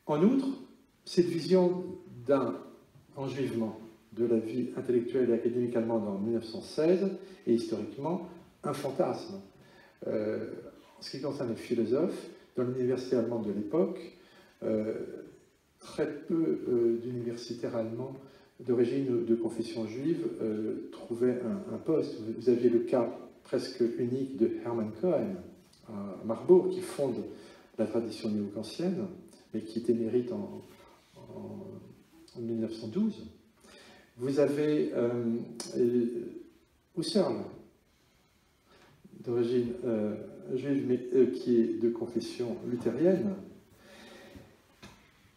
En outre, cette vision d'un enjuvement de la vie intellectuelle et académique allemande en 1916 est historiquement un fantasme. En ce qui concerne les philosophes, dans l'université allemande de l'époque, très peu d'universitaires allemands d'origine de confession juive trouvaient un poste. Vous aviez le cas presque unique de Hermann Cohen à Marbourg, qui fonde la tradition néo-kantienne, mais qui est émérite en 1912. Vous avez Husserl, d'origine juive, mais qui est de confession luthérienne.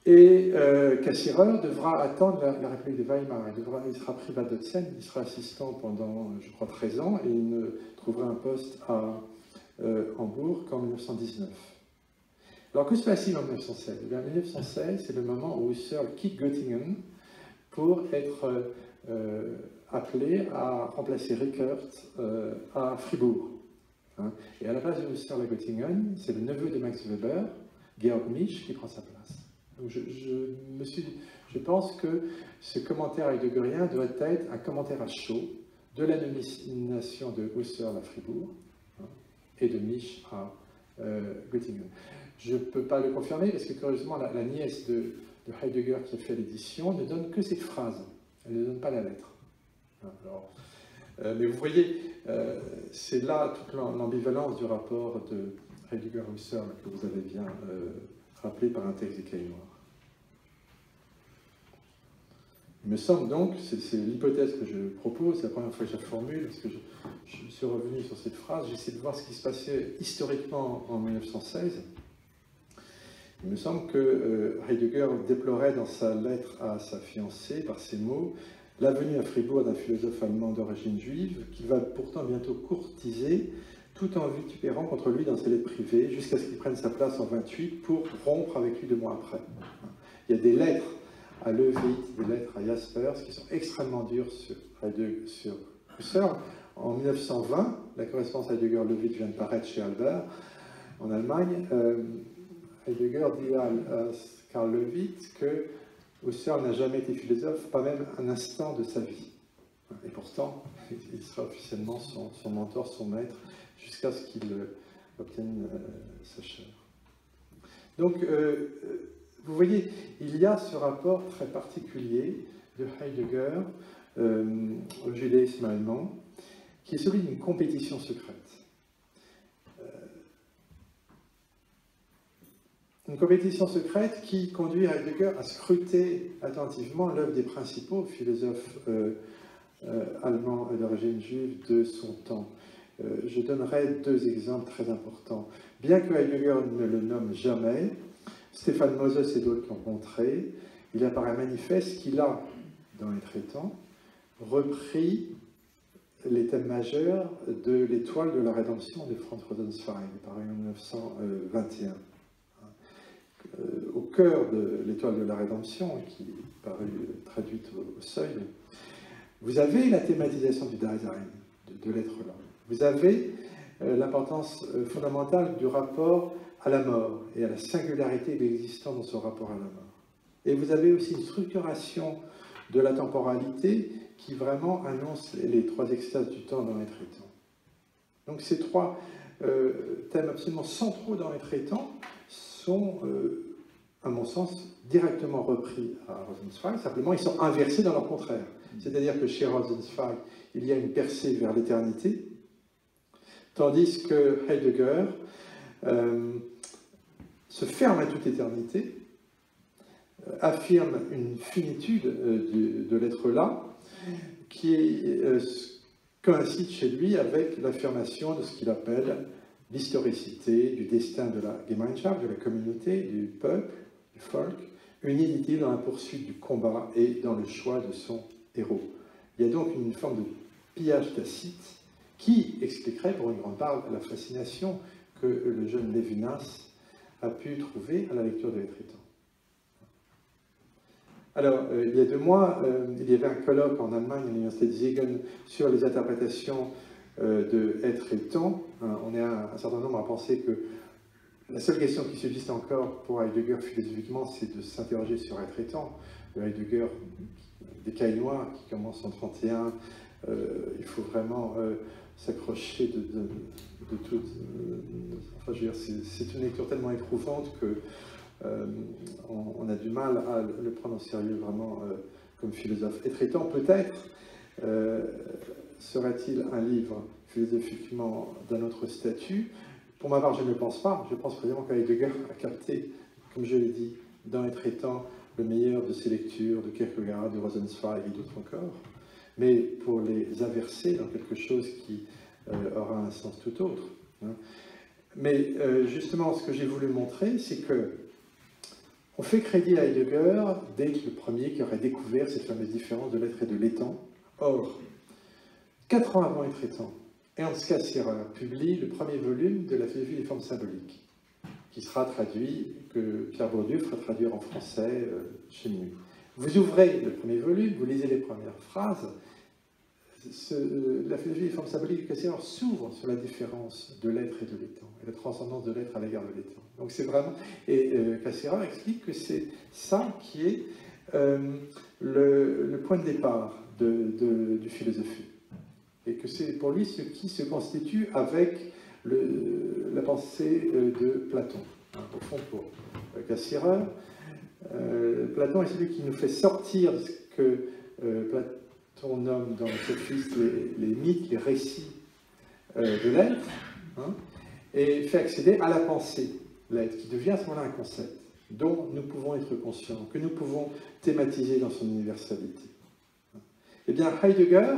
Et Cassirer devra attendre la République de Weimar. Il sera Privatdozent, il sera assistant pendant, je crois, 13 ans, et il ne trouvera un poste à Hambourg qu'en 1919. Alors, que se passe-t-il en 1916 ? En 1916, c'est le moment où Husserl quitte Göttingen pour être appelé à remplacer Rickert à Fribourg. Et à la place de Husserl à Göttingen, c'est le neveu de Max Weber, Georg Misch, qui prend sa place. Donc je pense que ce commentaire heideggerien doit être un commentaire à chaud de la nomination de Husserl à Fribourg et de Misch à Göttingen. Je ne peux pas le confirmer parce que, curieusement, la nièce de Heidegger qui a fait l'édition ne donne que cette phrase. Elle ne donne pas la lettre. Alors, mais vous voyez, c'est là toute l'ambivalence du rapport de Heidegger-Husserl que vous avez bien rappelé par un texte des cahiers noirs. Il me semble donc, c'est l'hypothèse que je propose, c'est la première fois que je la formule, parce que je suis revenu sur cette phrase, j'essaie de voir ce qui se passait historiquement en 1916. Il me semble que Heidegger déplorait dans sa lettre à sa fiancée, par ces mots, la venue à Fribourg d'un philosophe allemand d'origine juive, qu'il va pourtant bientôt courtiser, tout en vitupérant contre lui dans ses lettres privées, jusqu'à ce qu'il prenne sa place en 28 pour rompre avec lui 2 mois après. Il y a des lettres à Löwit, des lettres à Jaspers, qui sont extrêmement dures sur Husserl. En 1920, la correspondance Heidegger-Löwit vient de paraître chez Albert, en Allemagne. Heidegger dit à Karl Löwit que Husserl n'a jamais été philosophe, pas même un instant de sa vie. Et pourtant, il sera officiellement son mentor, son maître, jusqu'à ce qu'il obtienne sa chaire. Donc, vous voyez, il y a ce rapport très particulier de Heidegger au judaïsme allemand, qui est celui d'une compétition secrète. Une compétition secrète qui conduit Heidegger à scruter attentivement l'œuvre des principaux philosophes allemands d'origine juive de son temps. Je donnerai deux exemples très importants. Bien que Heidegger ne le nomme jamais, Stéphane Moses et d'autres l'ont montré, il apparaît manifeste qu'il a, dans les traitants, repris les thèmes majeurs de l'étoile de la rédemption de Franz Rosenzweig, paru en 1921. Au cœur de l'étoile de la rédemption, qui est parue traduite au Seuil, vous avez la thématisation du Dasein, de l'être là. Vous avez l'importance fondamentale du rapport à la mort et à la singularité de l'existant dans ce rapport à la mort. Et vous avez aussi une structuration de la temporalité qui vraiment annonce les trois extases du temps dans les traitants. Donc ces trois thèmes absolument centraux dans les traitants sont, à mon sens, directement repris à Rosenzweig, simplement ils sont inversés dans leur contraire. C'est-à-dire que chez Rosenzweig, il y a une percée vers l'éternité, tandis que Heidegger se ferme à toute éternité, affirme une finitude de l'être là, qui coïncide chez lui avec l'affirmation de ce qu'il appelle l'historicité du destin de la Gemeinschaft, de la communauté, du peuple, du folk, uni, dit-il, dans la poursuite du combat et dans le choix de son héros. Il y a donc une forme de pillage tacite qui expliquerait pour une grande part la fascination que le jeune Lévinas a pu trouver à la lecture de Les Traitants. Alors, il y a 2 mois, il y avait un colloque en Allemagne, à l'université de Siegen, sur les interprétations de Être et Temps. On est un certain nombre à penser que la seule question qui subsiste encore pour Heidegger philosophiquement, c'est de s'interroger sur Être et Temps. Le Heidegger des Cahiers noirs qui commence en 1931, il faut vraiment s'accrocher de tout. Enfin, je veux dire, c'est une lecture tellement éprouvante que on a du mal à le prendre au sérieux vraiment comme philosophe. Être et Temps, peut-être, serait-il un livre philosophiquement d'un autre statut? Pour ma part, je ne le pense pas. Je pense vraiment qu'Heidegger a capté, comme je l'ai dit, dans Être et Temps, le meilleur de ses lectures, de Kierkegaard, de Rosenzweig et d'autres encore, mais pour les inverser dans quelque chose qui aura un sens tout autre. Hein. Mais justement, ce que j'ai voulu montrer, c'est que on fait crédit à Heidegger d'être le premier qui aurait découvert cette fameuse différence de l'être et de l'étant. Or, 4 ans avant Être et Temps, Ernst Cassirer publie le premier volume de la philosophie des formes symboliques, qui sera traduit, que Pierre Bourdieu fera traduire en français chez nous. Vous ouvrez le premier volume, vous lisez les premières phrases, la philosophie des formes symboliques de Cassirer s'ouvre sur la différence de l'être et de l'étant, et la transcendance de l'être à l'égard de l'étant. Donc c'est vraiment... Et Cassirer explique que c'est ça qui est le point de départ du philosophie. Et que c'est pour lui ce qui se constitue avec la pensée de Platon. Hein, au fond, pour Cassirer, Platon est celui qui nous fait sortir de ce que Platon nomme dans le Sophiste les mythes, les récits de l'être, hein, et fait accéder à la pensée, l'être, qui devient à ce moment-là un concept dont nous pouvons être conscients, que nous pouvons thématiser dans son universalité. Eh bien, Heidegger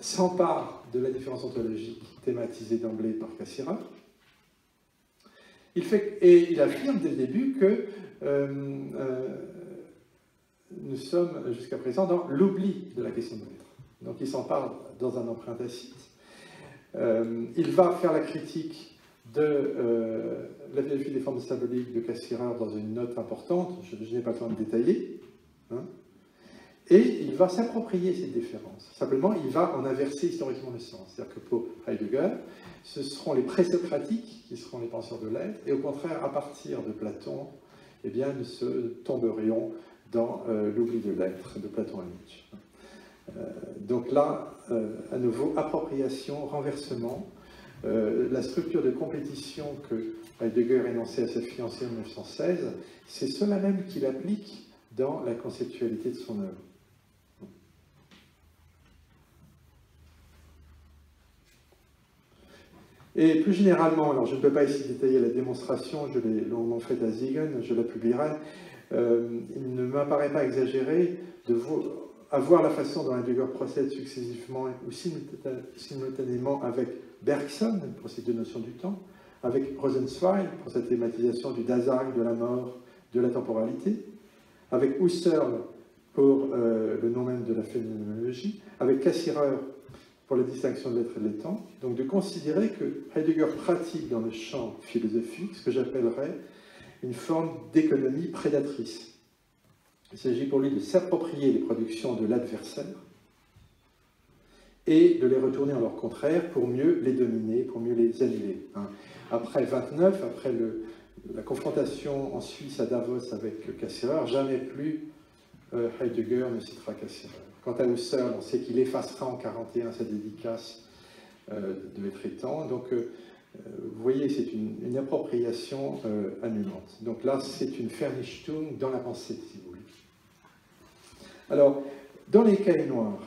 s'empare de la différence ontologique thématisée d'emblée par Cassirer. Il affirme dès le début que nous sommes jusqu'à présent dans l'oubli de la question de l'être. Donc il s'empare dans un emprunt tacite. Il va faire la critique de la philosophie des formes symboliques de Cassirer dans une note importante, je n'ai pas le temps de détailler, hein. Et il va s'approprier cette différence. Simplement, il va en inverser historiquement le sens. C'est-à-dire que pour Heidegger, ce seront les présocratiques qui seront les penseurs de l'être, et au contraire, à partir de Platon, eh bien, nous tomberions dans l'oubli de l'être, de Platon et Nietzsche. Donc là, à nouveau, appropriation, renversement. La structure de compétition que Heidegger énonçait à sa fiancée en 1916, c'est cela même qu'il applique dans la conceptualité de son œuvre. Et plus généralement, alors je ne peux pas ici détailler la démonstration, je l'ai longuement faite à Siegen, je la publierai, il ne m'apparaît pas exagéré de à voir la façon dont Heidegger procède successivement ou simultanément avec Bergson pour ces deux notions du temps, avec Rosenzweig pour sa thématisation du Dasein, de la mort, de la temporalité, avec Husserl pour le nom même de la phénoménologie, avec Cassirer pour la distinction de l'être et de l'étant, donc de considérer que Heidegger pratique dans le champ philosophique ce que j'appellerais une forme d'économie prédatrice. Il s'agit pour lui de s'approprier les productions de l'adversaire et de les retourner en leur contraire pour mieux les dominer, pour mieux les annuler. Après 29, après la confrontation en Suisse à Davos avec Cassirer, jamais plus Heidegger ne citera Cassirer. Quant à Husserl, on sait qu'il effacera en 1941 sa dédicace de Être et temps. Donc, vous voyez, c'est une appropriation annulante. Donc là, c'est une Vernichtung dans la pensée, si vous voulez. Alors, dans les cahiers noirs,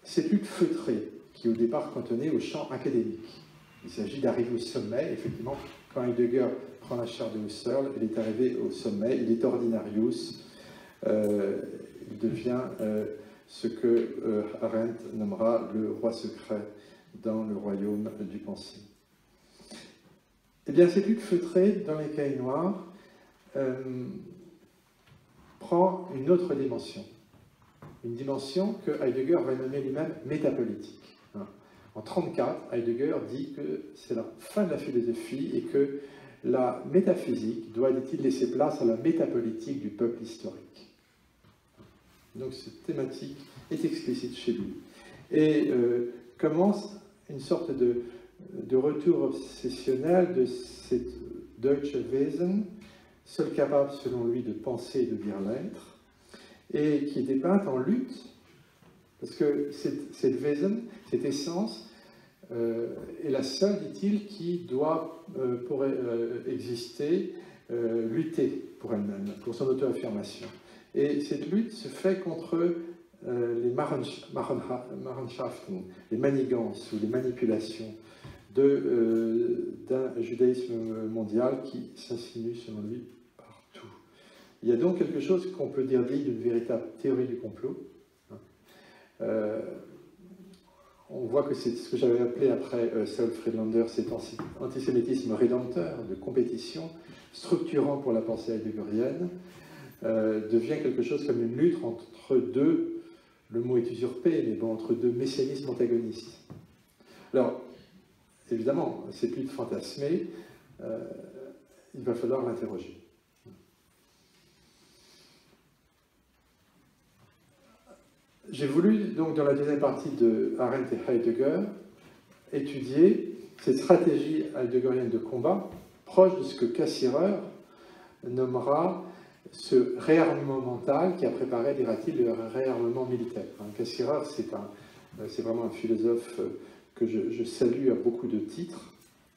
cette lutte feutrée qui au départ cantonnée au champ académique. Il s'agit d'arriver au sommet, effectivement, quand Heidegger prend la chaire de Husserl, il est arrivé au sommet, il est ordinarius, il devient ce que Arendt nommera le roi secret dans le royaume du pensée. Eh bien, cette lutte feutrée dans les cahiers noirs prend une autre dimension. Une dimension que Heidegger va nommer lui-même métapolitique. En 1934, Heidegger dit que c'est la fin de la philosophie et que la métaphysique doit, dit-il, laisser place à la métapolitique du peuple historique. Donc cette thématique est explicite chez lui. Et commence une sorte de retour obsessionnel de cette Deutsche Wesen, seul capable selon lui de penser et de dire l'être, et qui est dépeinte en lutte, parce que cette Wesen, cette essence, est la seule, dit-il, qui doit, pour exister, lutter pour elle-même, pour son auto-affirmation. Et cette lutte se fait contre les Machenschaften, les manigances ou les manipulations d'un judaïsme mondial qui s'insinue, selon lui, partout. Il y a donc quelque chose qu'on peut dire dit d'une véritable théorie du complot. On voit que c'est ce que j'avais appelé après Saul Friedlander, cet antisémitisme rédempteur, de compétition, structurant pour la pensée heideggerienne, devient quelque chose comme une lutte entre deux, le mot est usurpé, mais bon, entre deux messianismes antagonistes. Alors, évidemment, cette lutte fantasmée, il va falloir l'interroger. J'ai voulu, donc, dans la deuxième partie de Arendt et Heidegger, étudier cette stratégie heideggerienne de combat, proche de ce que Cassirer nommera ce réarmement mental qui a préparé, dira-t-il, le réarmement militaire. Cassirer, c'est vraiment un philosophe que je salue à beaucoup de titres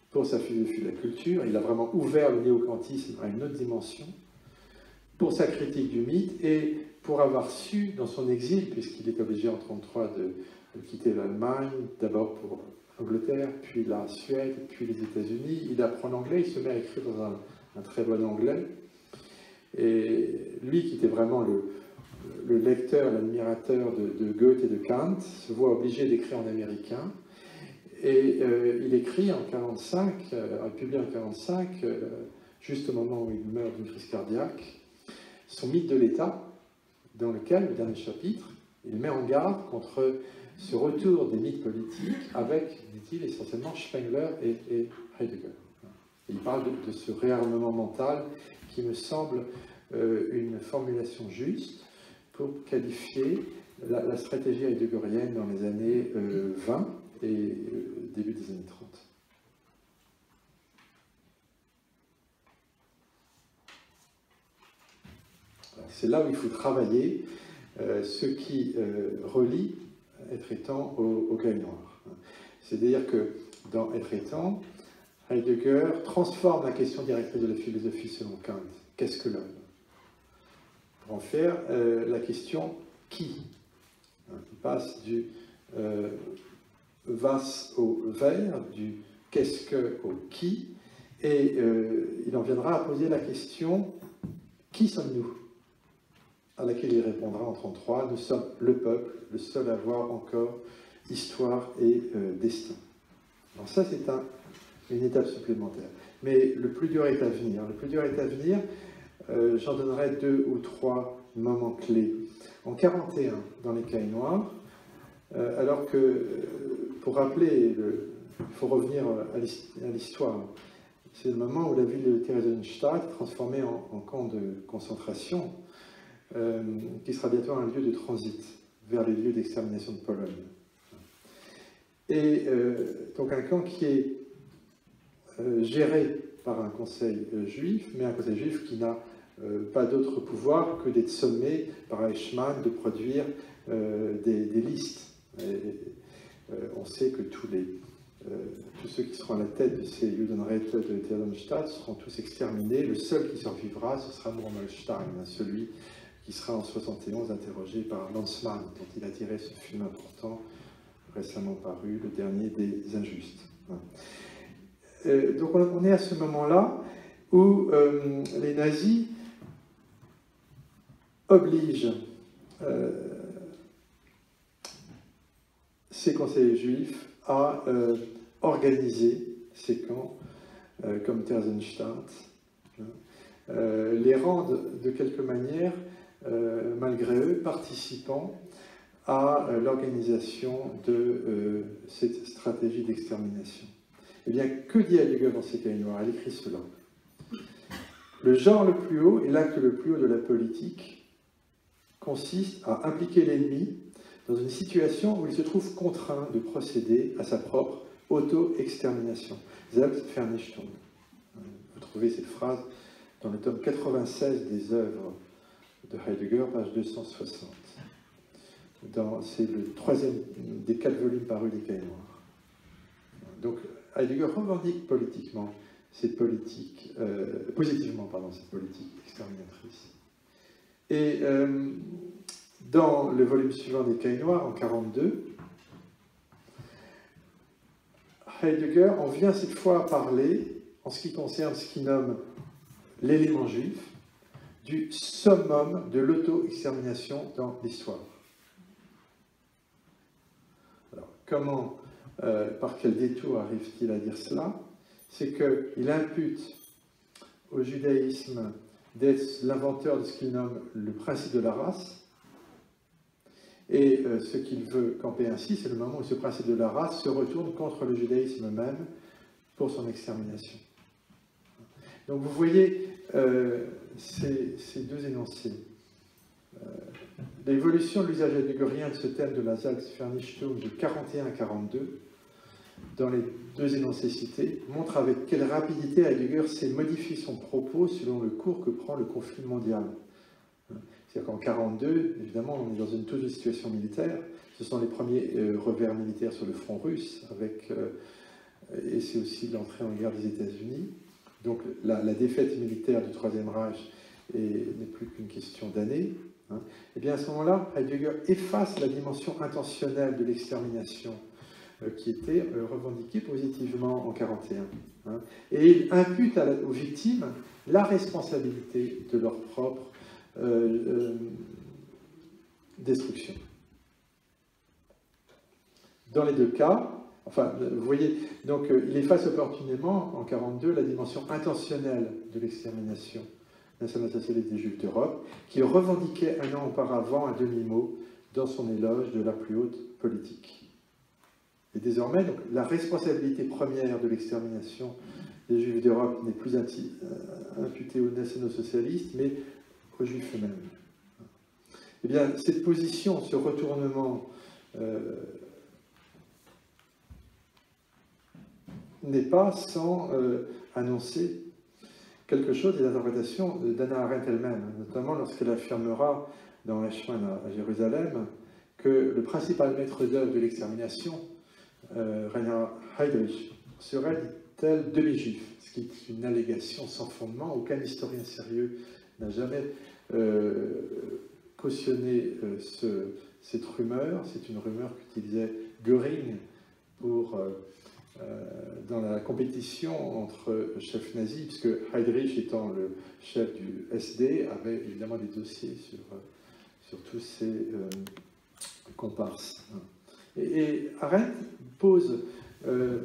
pour sa philosophie de la culture. Il a vraiment ouvert le néo-kantisme à une autre dimension, pour sa critique du mythe et pour avoir su, dans son exil, puisqu'il est obligé en 1933 de quitter l'Allemagne, d'abord pour l'Angleterre, puis la Suède, puis les États-Unis, il apprend l'anglais, il se met à écrire dans un très bon anglais. Et lui, qui était vraiment le lecteur, l'admirateur de Goethe et de Kant, se voit obligé d'écrire en américain. Et il écrit en 1945, il publie en 1945, juste au moment où il meurt d'une crise cardiaque, son mythe de l'État, dans lequel, le dernier chapitre, il met en garde contre ce retour des mythes politiques avec, dit-il, essentiellement Spengler et Heidegger. Et il parle de ce réarmement mental qui me semble une formulation juste pour qualifier la stratégie heideggerienne dans les années 20 et début des années 30. C'est là où il faut travailler ce qui relie Être et temps au cahier noir. C'est-à-dire que dans Être et temps, Heidegger transforme la question directrice de la philosophie selon Kant. Qu'est-ce que l'homme? Pour en faire la question qui. Il passe du was au wer, du qu'est-ce que au qui, et il en viendra à poser la question qui sommes-nous? à laquelle il répondra en 1933, nous sommes le peuple, le seul à avoir encore histoire et destin. Alors ça, c'est une étape supplémentaire. Mais le plus dur est à venir. Le plus dur est à venir, j'en donnerai 2 ou 3 moments clés. En 1941, dans les Cahiers noirs, alors que, pour rappeler, il faut revenir à l'histoire. C'est le moment où la ville de Theresienstadt est transformée en camp de concentration, qui sera bientôt un lieu de transit vers les lieux d'extermination de Pologne. Et donc un camp qui est géré par un conseil juif, mais un conseil juif qui n'a pas d'autre pouvoir que d'être sommé par Eichmann de produire des listes. On sait que tous ceux qui seront à la tête de ces Judenräte de Theresienstadt seront tous exterminés. Le seul qui survivra, ce sera Murmelstein, celui qui sera en 1971 interrogé par Lanzmann, dont il a tiré ce film important récemment paru, Le dernier des injustes. Donc on est à ce moment-là où les nazis obligent ces conseillers juifs à organiser ces camps comme Theresienstadt, les rendent de quelque manière, malgré eux, participants à l'organisation de cette stratégie d'extermination. Eh bien, que dit Heidegger dans ses Cahiers noirs? Elle écrit cela. Le genre le plus haut et l'acte le plus haut de la politique consiste à impliquer l'ennemi dans une situation où il se trouve contraint de procéder à sa propre auto-extermination. Selbstvernichtung. Vous trouvez cette phrase dans le tome 96 des œuvres de Heidegger, page 260. C'est le 3e des 4 volumes parus des Cahiers noirs. Donc Heidegger revendique politiquement cette politique, positivement, cette politique exterminatrice. Et dans le volume suivant des Cahiers noirs, en 1942, Heidegger en vient cette fois à parler, en ce qui concerne ce qu'il nomme l'élément juif, du summum de l'auto-extermination dans l'histoire. Alors, comment, par quel détour arrive-t-il à dire cela? C'est qu'il impute au judaïsme d'être l'inventeur de ce qu'il nomme le principe de la race, et ce qu'il veut camper ainsi, c'est le moment où ce principe de la race se retourne contre le judaïsme même pour son extermination. Donc vous voyez ces deux énoncés. L'évolution de l'usage heideggerien de ce thème de la Selbstvernichtung de 41 à 42, dans les deux énoncés cités, montre avec quelle rapidité Heidegger sait modifier son propos selon le cours que prend le conflit mondial. C'est-à-dire qu'en 1942, évidemment, on est dans une toute autre situation militaire. Ce sont les premiers revers militaires sur le front russe, et c'est aussi l'entrée en guerre des États-Unis. Donc la défaite militaire du Troisième Reich n'est plus qu'une question d'années. Et bien à ce moment-là, Heidegger efface la dimension intentionnelle de l'extermination qui était revendiquée positivement en 1941. Et il impute aux victimes la responsabilité de leur propre destruction. Dans les deux cas, enfin, vous voyez, donc il efface opportunément en 1942 la dimension intentionnelle de l'extermination national-socialiste des Juifs d'Europe, qu'il revendiquait un an auparavant à demi-mot dans son éloge de la plus haute politique. Et désormais, donc, la responsabilité première de l'extermination des Juifs d'Europe n'est plus imputée aux nationaux-socialistes, mais aux Juifs eux-mêmes. Eh bien, cette position, ce retournement n'est pas sans annoncer quelque chose des interprétations d'Hannah Arendt elle-même, notamment lorsqu'elle affirmera dans Eichmann à Jérusalem que le principal maître d'œuvre de l'extermination, Reinhard Heydrich, serait, dit-elle, demi-juif, ce qui est une allégation sans fondement. Aucun historien sérieux n'a jamais cautionné cette rumeur. C'est une rumeur qu'utilisait Göring dans la compétition entre chefs nazis, puisque Heydrich, étant le chef du SD, avait évidemment des dossiers sur sur tous ces comparses. Et Arendt pose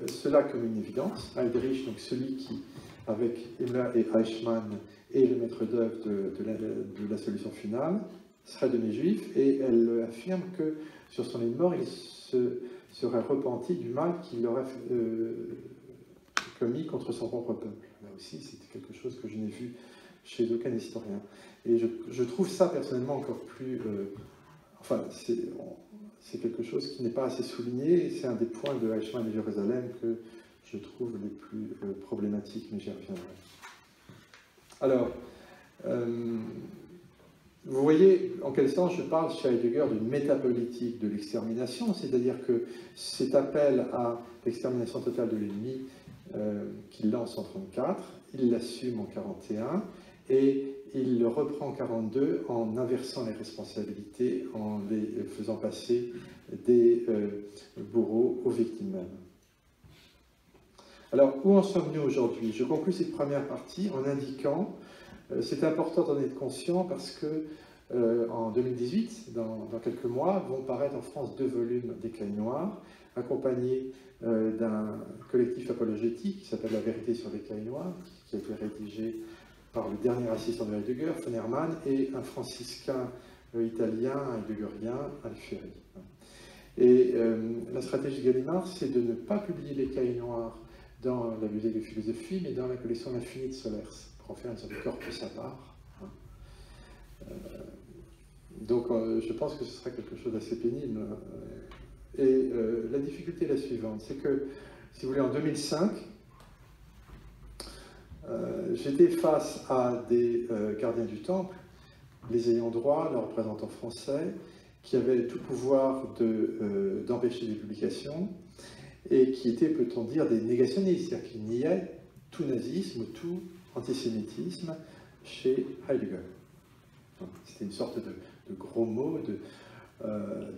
cela comme une évidence. Heydrich, donc celui qui, avec Himmler et Eichmann, est le maître d'œuvre de la solution finale, serait donné juif, et elle affirme que sur son lit de mort, il se serait repenti du mal qu'il aurait commis contre son propre peuple. Là aussi, c'était quelque chose que je n'ai vu chez aucun historien. Et je trouve ça personnellement encore plus... enfin, c'est quelque chose qui n'est pas assez souligné, et c'est un des points de Eichmann et Jérusalem que je trouve les plus problématiques, mais j'y reviendrai. Alors, vous voyez en quel sens je parle chez Heidegger d'une métapolitique de l'extermination, c'est-à-dire que cet appel à l'extermination totale de l'ennemi qu'il lance en 1934, il l'assume en 1941, et il le reprend en 1942 en inversant les responsabilités, en les faisant passer des bourreaux aux victimes mêmes. Alors, où en sommes-nous aujourd'hui? Je conclus cette première partie en indiquant, c'est important d'en être conscient parce que en 2018, dans quelques mois, vont paraître en France 2 volumes d'Écailles noires, accompagnés d'un collectif apologétique qui s'appelle La vérité sur l'Écaille noire, qui a été rédigé par le dernier assistant de Heidegger, von Hermann, et un franciscain italien, heideggerien, Alfieri. Et la stratégie Gallimard, c'est de ne pas publier l'Écaille noire dans la bibliothèque de philosophie, mais dans la collection L'Infini de Solers, pour en faire une sorte de corpus à part. Donc je pense que ce sera quelque chose d'assez pénible. Et la difficulté est la suivante, c'est que, si vous voulez, en 2005, j'étais face à des gardiens du temple, les ayants droit, leurs représentants français, qui avaient tout pouvoir d'empêcher des publications, et qui étaient, peut-on dire, des négationnistes, c'est-à-dire qu'ils niaient tout nazisme, tout antisémitisme chez Heidegger. C'était une sorte de gros mot,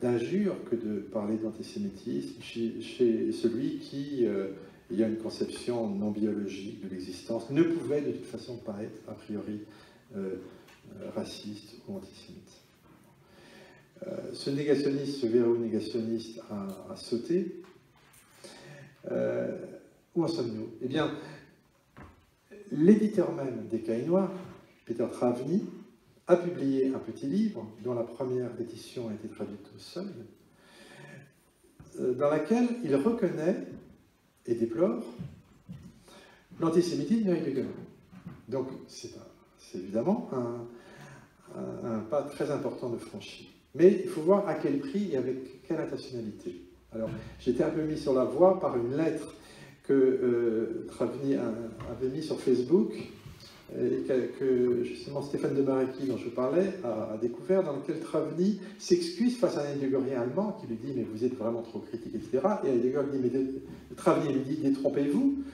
d'injure que de parler d'antisémitisme chez celui qui, ayant une conception non biologique de l'existence, ne pouvait de toute façon pas être a priori raciste ou antisémite. Ce négationniste, ce verrou négationniste a sauté. Où en sommes-nous? Eh bien, l'éditeur même d'Écailles noires, Peter Travny, a publié un petit livre, dont la première édition a été traduite au Seuil, dans laquelle il reconnaît et déplore l'antisémitisme de Heidegger. Donc, c'est évidemment un pas très important de franchi. Mais il faut voir à quel prix et avec quelle intentionnalité. Alors, j'étais un peu mis sur la voie par une lettre que Travny avait mise sur Facebook, et que justement Stéphane de Marecki, dont je parlais, a découvert, dans lequel Travny s'excuse face à un Heideggerien allemand qui lui dit « mais vous êtes vraiment trop critique, etc. » Et Heidegger lui dit « mais Travny lui dit « détrompez-vous,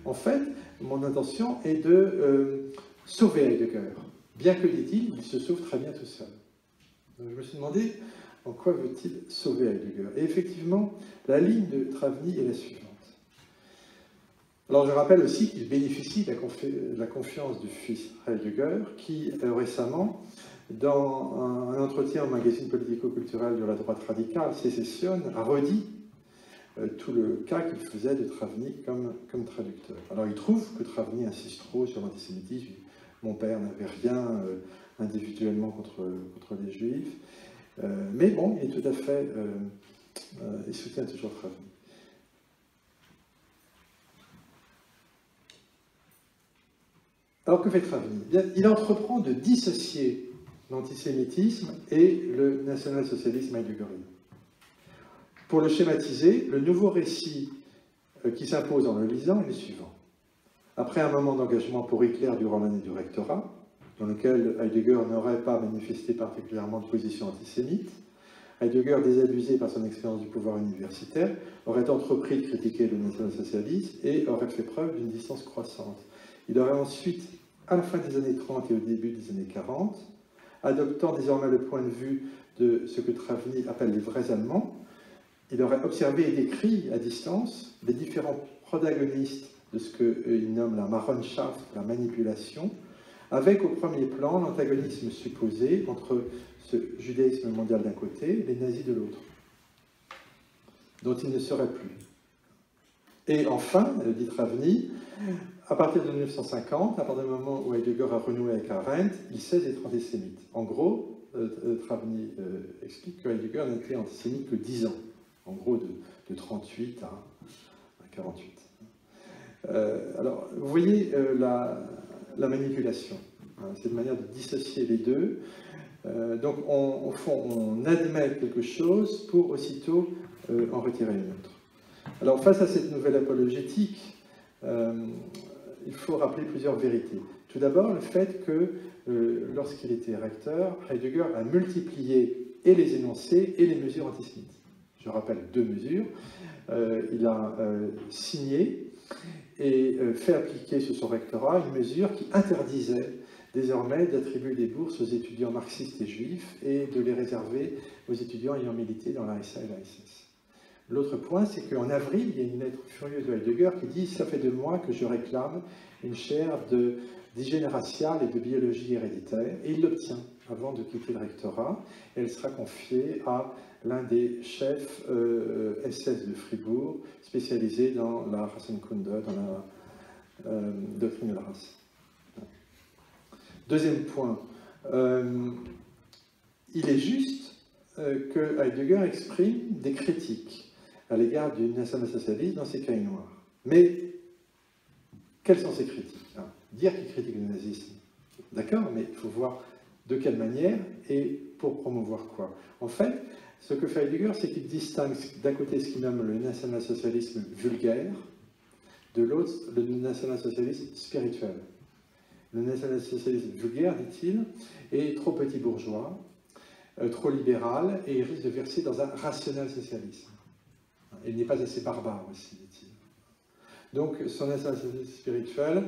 en fait, mon intention est de sauver Heidegger. Bien que, dit-il, il se sauve très bien tout seul. » Donc, je me suis demandé en quoi veut-il sauver Heidegger. Et effectivement, la ligne de Travny est la suivante. Alors je rappelle aussi qu'il bénéficie de la confiance du fils Heidegger, qui récemment, dans un entretien au magazine politico-culturel de la droite radicale, Sécession, a redit tout le cas qu'il faisait de Travny comme traducteur. Alors il trouve que Travny insiste trop sur l'antisémitisme. Mon père n'avait rien individuellement contre les juifs. Mais bon, il est tout à fait... il soutient toujours Travny. Alors que fait Travny? Bien, il entreprend de dissocier l'antisémitisme et le national-socialisme heideggerien. Pour le schématiser, le nouveau récit qui s'impose en le lisant est le suivant. Après un moment d'engagement pour Hitler durant l'année du rectorat, dans lequel Heidegger n'aurait pas manifesté particulièrement de position antisémite, Heidegger, désabusé par son expérience du pouvoir universitaire, aurait entrepris de critiquer le national-socialisme et aurait fait preuve d'une distance croissante. Il aurait ensuite, à la fin des années 30 et au début des années 40, adoptant désormais le point de vue de ce que Travny appelle les vrais Allemands, il aurait observé et décrit à distance les différents protagonistes de ce qu'il nomme la Marronschaft, la manipulation, avec au premier plan l'antagonisme supposé entre ce judaïsme mondial d'un côté et les nazis de l'autre, dont il ne serait plus. Et enfin, dit Travny, à partir de 1950, à partir du moment où Heidegger a renoué avec Arendt, il cesse d'être antisémite. En gros, Travny explique que Heidegger n'était antisémite que 10 ans, en gros de 38 à 48. Alors, vous voyez la manipulation, hein, cette manière de dissocier les deux. Donc, au fond, on admet quelque chose pour aussitôt en retirer une autre. Alors, face à cette nouvelle apologétique, il faut rappeler plusieurs vérités. Tout d'abord, le fait que lorsqu'il était recteur, Heidegger a multiplié et les énoncés et les mesures antisémites. Je rappelle 2 mesures. Il a signé et fait appliquer sous son rectorat une mesure qui interdisait désormais d'attribuer des bourses aux étudiants marxistes et juifs et de les réserver aux étudiants ayant milité dans la SA et la SS. L'autre point, c'est qu'en avril, il y a une lettre furieuse de Heidegger qui dit « Ça fait 2 mois que je réclame une chaire d'hygiène raciale et de biologie héréditaire » et il l'obtient avant de quitter le rectorat. Elle sera confiée à l'un des chefs SS de Fribourg, spécialisé dans la Rassenkunde, dans la doctrine de la race. Deuxième point, il est juste que Heidegger exprime des critiques à l'égard du national-socialisme dans ses cahiers noirs. Mais quelles sont ces critiques, hein? Dire qu'il critique le nazisme, d'accord, mais il faut voir de quelle manière et pour promouvoir quoi. En fait, ce que fait Heidegger, c'est qu'il distingue d'un côté ce qu'il nomme le national-socialisme vulgaire, de l'autre le national-socialisme spirituel. Le national-socialisme vulgaire, dit-il, est trop petit bourgeois, trop libéral, et il risque de verser dans un rationnel-socialisme. Il n'est pas assez barbare aussi, dit-il. Donc son national-socialisme spirituel,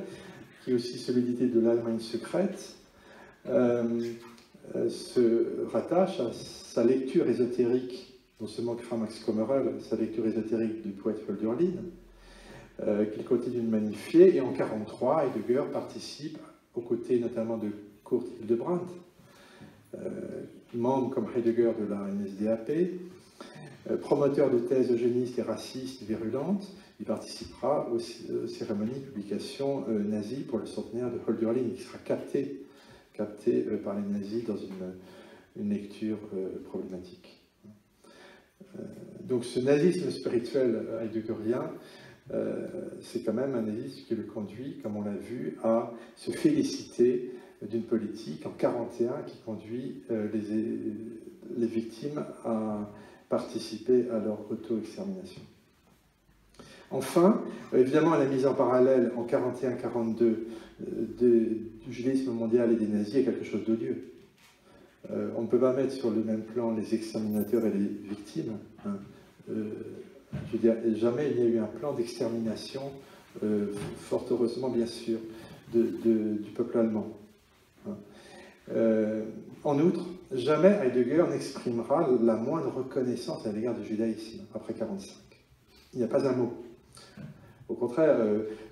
qui est aussi solidité de l'Allemagne secrète, se rattache à sa lecture ésotérique, dont se moquera Max Kommerel, sa lecture ésotérique du poète Hölderlin, qu'il continue de magnifier, et en 1943, Heidegger participe, aux côtés notamment de Kurt Hildebrandt, membre comme Heidegger de la NSDAP, promoteur de thèses eugénistes et racistes virulentes. Il participera aux cérémonies de publication nazies pour le centenaire de Hölderlin, qui sera capté par les nazis dans une lecture problématique. Donc ce nazisme spirituel heideggerien, c'est quand même un nazisme qui le conduit, comme on l'a vu, à se féliciter d'une politique en 1941 qui conduit les victimes à participer à leur auto-extermination. Enfin, évidemment, la mise en parallèle en 1941-1942 du judaïsme mondial et des nazis est quelque chose d'odieux. On ne peut pas mettre sur le même plan les exterminateurs et les victimes. Hein. Je veux dire, jamais il n'y a eu un plan d'extermination, fort heureusement bien sûr, du peuple allemand. Hein. En outre, jamais Heidegger n'exprimera la moindre reconnaissance à l'égard du judaïsme après 1945. Il n'y a pas un mot. Au contraire,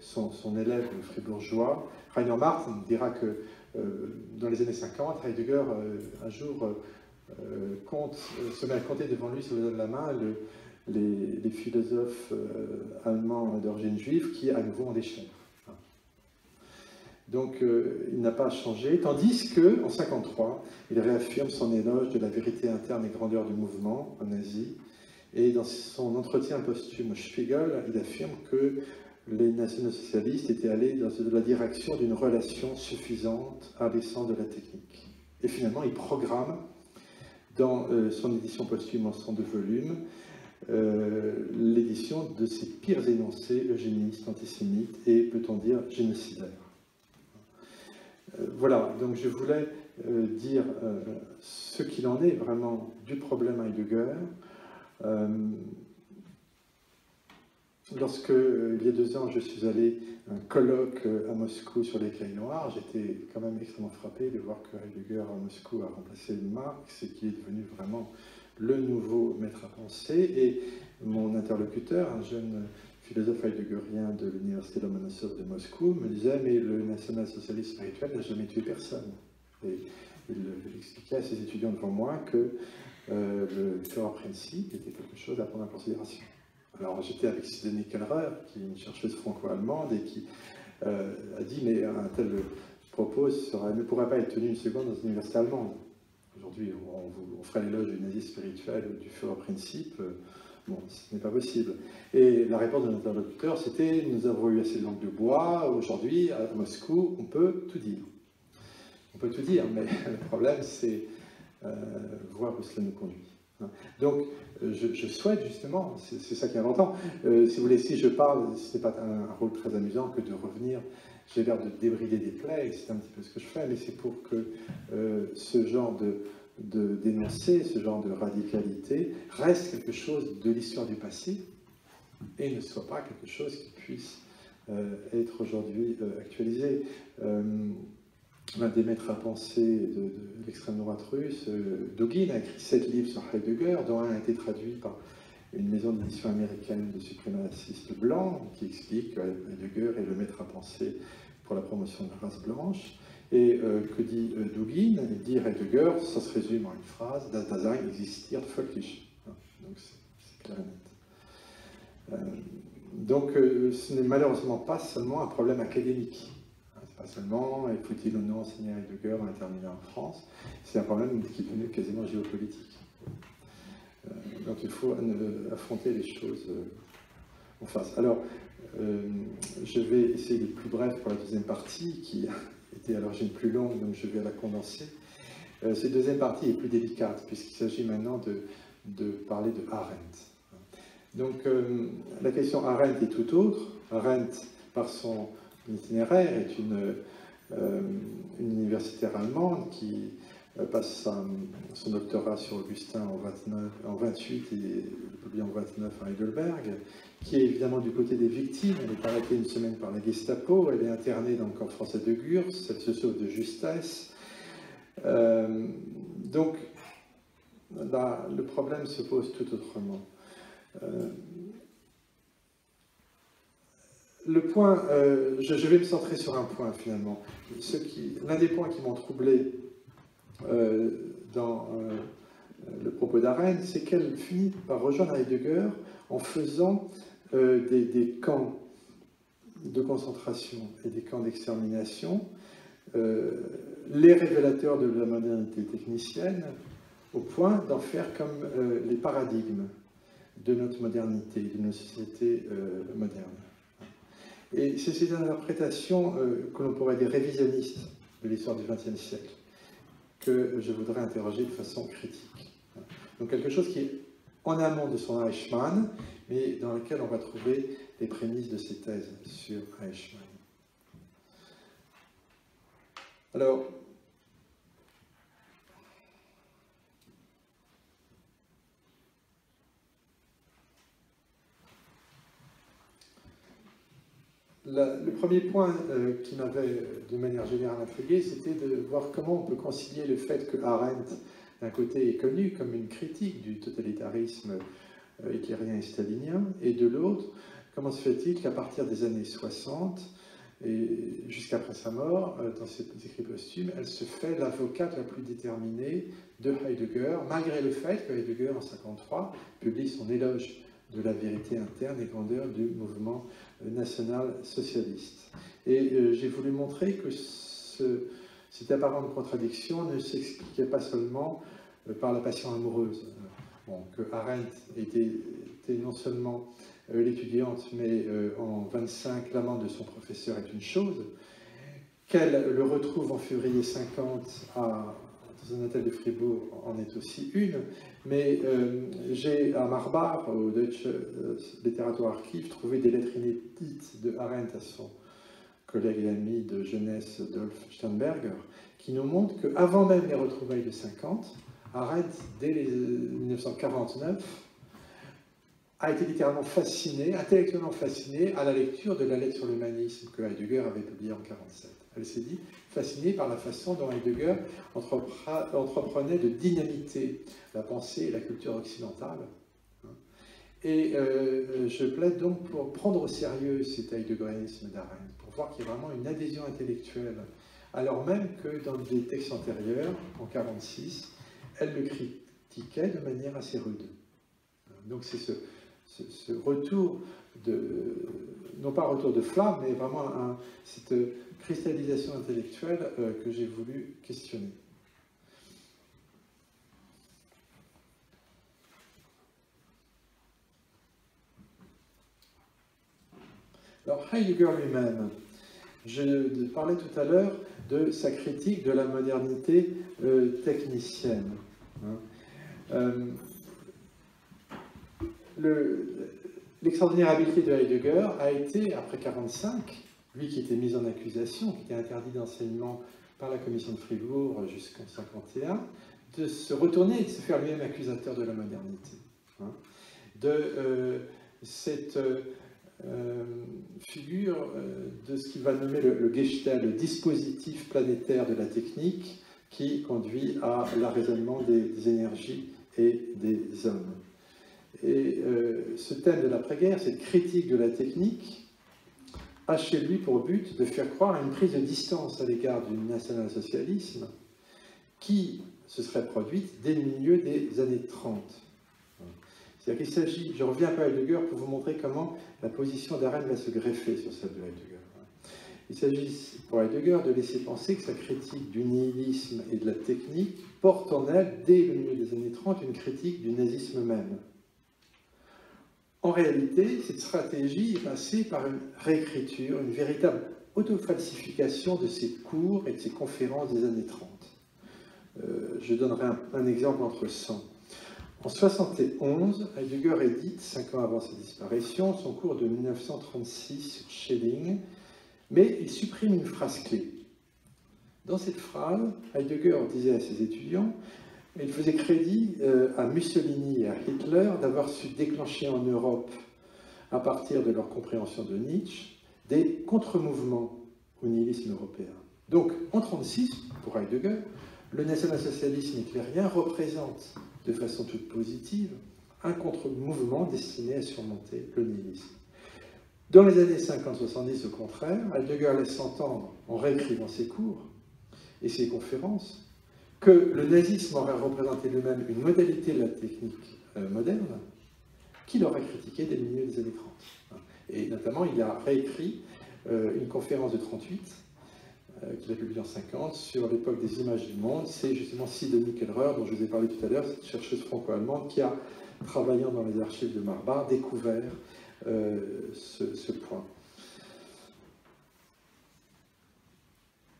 son élève fribourgeois, Rainer Martin, dira que dans les années 50, Heidegger, un jour, se met à compter devant lui sur le doigt de la main les philosophes allemands d'origine juive qui, à nouveau, ont des chaires. Donc, il n'a pas changé, tandis qu'en 1953, il réaffirme son éloge de la vérité interne et grandeur du mouvement nazi, et dans son entretien posthume au Spiegel, il affirme que les nationaux-socialistes étaient allés dans la direction d'une relation suffisante à l'essence de la technique. Et finalement, il programme, dans son édition posthume en 102 volumes, l'édition de ses pires énoncés eugénistes, antisémites et, peut-on dire, génocidaires. Voilà, donc je voulais dire ce qu'il en est vraiment du problème Heidegger. Lorsque, il y a 2 ans, je suis allé à un colloque à Moscou sur les cahiers noirs, j'étais quand même extrêmement frappé de voir que Heidegger à Moscou a remplacé Marx, qui est devenu vraiment le nouveau maître à penser. Et mon interlocuteur, un jeune philosophe heideggerien de l'université Lomonosov de Moscou, me disait « mais le national-socialisme spirituel n'a jamais tué personne ». Et il expliquait à ses étudiants devant moi que le Führerprinzip était quelque chose à prendre en considération. Alors j'étais avec Sidonie Kellerer, qui est une chercheuse franco-allemande, et qui a dit « mais un tel propos ne pourrait pas être tenu une seconde dans une université allemande. Aujourd'hui, on ferait l'éloge du nazisme spirituel ou du Führerprinzip. Bon, ce n'est pas possible. » Et la réponse de notre interlocuteur, c'était « nous avons eu assez de langue de bois, aujourd'hui, à Moscou, on peut tout dire. » On peut tout dire, mais le problème, c'est voir où cela nous conduit. Donc, je souhaite justement, c'est ça qui est important, si vous voulez, si je parle, ce n'est pas un rôle très amusant que de revenir, j'ai l'air de débrider des plaies, c'est un petit peu ce que je fais, mais c'est pour que ce genre de dénoncer, ce genre de radicalité, reste quelque chose de l'histoire du passé, et ne soit pas quelque chose qui puisse être aujourd'hui actualisé. L'un des maîtres à penser de l'extrême droite russe, Dugin, a écrit 7 livres sur Heidegger, dont un a été traduit par une maison d'édition américaine de suprémacistes blancs, qui explique que Heidegger est le maître à penser pour la promotion de la race blanche. Et que dit Dugin? Il dit Heidegger, ça se résume en une phrase, Das Dasein existiert völkisch. Donc c'est clair et net. Donc ce n'est malheureusement pas seulement un problème académique. Pas seulement, faut-il ou non enseigner Heidegger en terminant en France, c'est un problème qui est devenu quasiment géopolitique. Donc il faut affronter les choses en face. Alors, je vais essayer d'être plus bref pour la deuxième partie, qui était à l'origine plus longue, donc je vais la condenser. Cette deuxième partie est plus délicate, puisqu'il s'agit maintenant de parler de Arendt. Donc, la question Arendt est tout autre. Arendt, par son itinéraire, est une universitaire allemande qui passe son doctorat sur Augustin en 28 et publié en 29 à Heidelberg, qui est évidemment du côté des victimes. Elle est arrêtée une semaine par la Gestapo, elle est internée dans le camp français de Gurs, elle se sauve de justesse. Donc, là, le problème se pose tout autrement. Le point, je vais me centrer sur un point finalement. L'un des points qui m'ont troublé dans le propos d'Arendt, c'est qu'elle finit par rejoindre Heidegger en faisant des camps de concentration et des camps d'extermination, les révélateurs de la modernité technicienne, au point d'en faire comme les paradigmes de notre modernité, de nos sociétés modernes. Et c'est cette interprétation que l'on pourrait dire révisionniste de l'histoire du XXe siècle que je voudrais interroger de façon critique. Donc quelque chose qui est en amont de son Eichmann, mais dans lequel on va trouver les prémices de ses thèses sur Eichmann. Alors, le premier point qui m'avait de manière générale intrigué, c'était de voir comment on peut concilier le fait que Arendt, d'un côté, est connue comme une critique du totalitarisme hitlérien et stalinien, et de l'autre, comment se fait-il qu'à partir des années 60, et jusqu'après sa mort, dans ses écrits posthumes, elle se fait l'avocate la plus déterminée de Heidegger, malgré le fait que Heidegger, en 1953, publie son éloge de la vérité interne et grandeur du mouvement national-socialiste. Et j'ai voulu montrer que cette apparente contradiction ne s'expliquait pas seulement par la passion amoureuse. Bon, que Arendt était non seulement l'étudiante, mais en 25, l'amante de son professeur est une chose, qu'elle le retrouve en février 50 dans un hôtel de Fribourg en est aussi une, mais j'ai à Marbach, au Deutsche Literaturarchiv, trouvé des lettres inédites de Arendt à son collègue et ami de jeunesse Dolf Sternberger, qui nous montrent qu'avant même les retrouvailles de 50, Arendt, dès 1949, a été littéralement fascinée, intellectuellement fascinée à la lecture de la lettre sur l'humanisme que Heidegger avait publiée en 1947. Elle s'est dit fascinée par la façon dont Heidegger entreprenait de dynamiter la pensée et la culture occidentale, Et je plaide donc pour prendre au sérieux cet heideggerisme d'Arendt, pour voir qu'il y a vraiment une adhésion intellectuelle, alors même que dans des textes antérieurs, en 1946, elle le critiquait de manière assez rude. Donc c'est ce retour non pas un retour de flamme, mais vraiment cette cristallisation intellectuelle que j'ai voulu questionner. Alors Heidegger lui-même, je parlais tout à l'heure de sa critique de la modernité technicienne. L'extraordinaire habileté de Heidegger a été, après 1945, lui qui était mis en accusation, qui était interdit d'enseignement par la commission de Fribourg jusqu'en 1951, de se retourner et de se faire lui-même accusateur de la modernité. De cette figure de ce qu'il va nommer le Gestalt, le dispositif planétaire de la technique qui conduit à l'arraisonnement des énergies et des hommes. Et ce thème de l'après-guerre, cette critique de la technique, a chez lui pour but de faire croire à une prise de distance à l'égard du national-socialisme qui se serait produite dès le milieu des années 30. C'est-à-dire qu'il s'agit, je reviens un peu à Heidegger pour vous montrer comment la position d'Arendt va se greffer sur celle de Heidegger. Il s'agit pour Heidegger de laisser penser que sa critique du nihilisme et de la technique porte en elle, dès le milieu des années 30, une critique du nazisme même. En réalité, cette stratégie est passée par une réécriture, une véritable autofalsification de ses cours et de ses conférences des années 30. Je donnerai un exemple entre 100. En 1971, Heidegger édite, 5 ans avant sa disparition, son cours de 1936 sur Schelling, mais il supprime une phrase clé. Dans cette phrase, Heidegger disait à ses étudiants, il faisait crédit à Mussolini et à Hitler d'avoir su déclencher en Europe, à partir de leur compréhension de Nietzsche, des contre-mouvements au nihilisme européen. Donc, en 1936, pour Heidegger, le national-socialisme hitlérien représente, de façon toute positive, un contre-mouvement destiné à surmonter le nihilisme. Dans les années 50-70, au contraire, Heidegger laisse entendre, en réécrivant ses cours et ses conférences, que le nazisme aurait représenté lui-même une modalité de la technique moderne qu'il aurait critiquée dès le milieu des années 30. Et notamment, il a réécrit une conférence de 1938 qu'il a publiée en 1950 sur l'époque des images du monde. C'est justement Sidonie Kellerer, dont je vous ai parlé tout à l'heure, cette chercheuse franco-allemande qui a, travaillant dans les archives de Marbach, découvert ce point.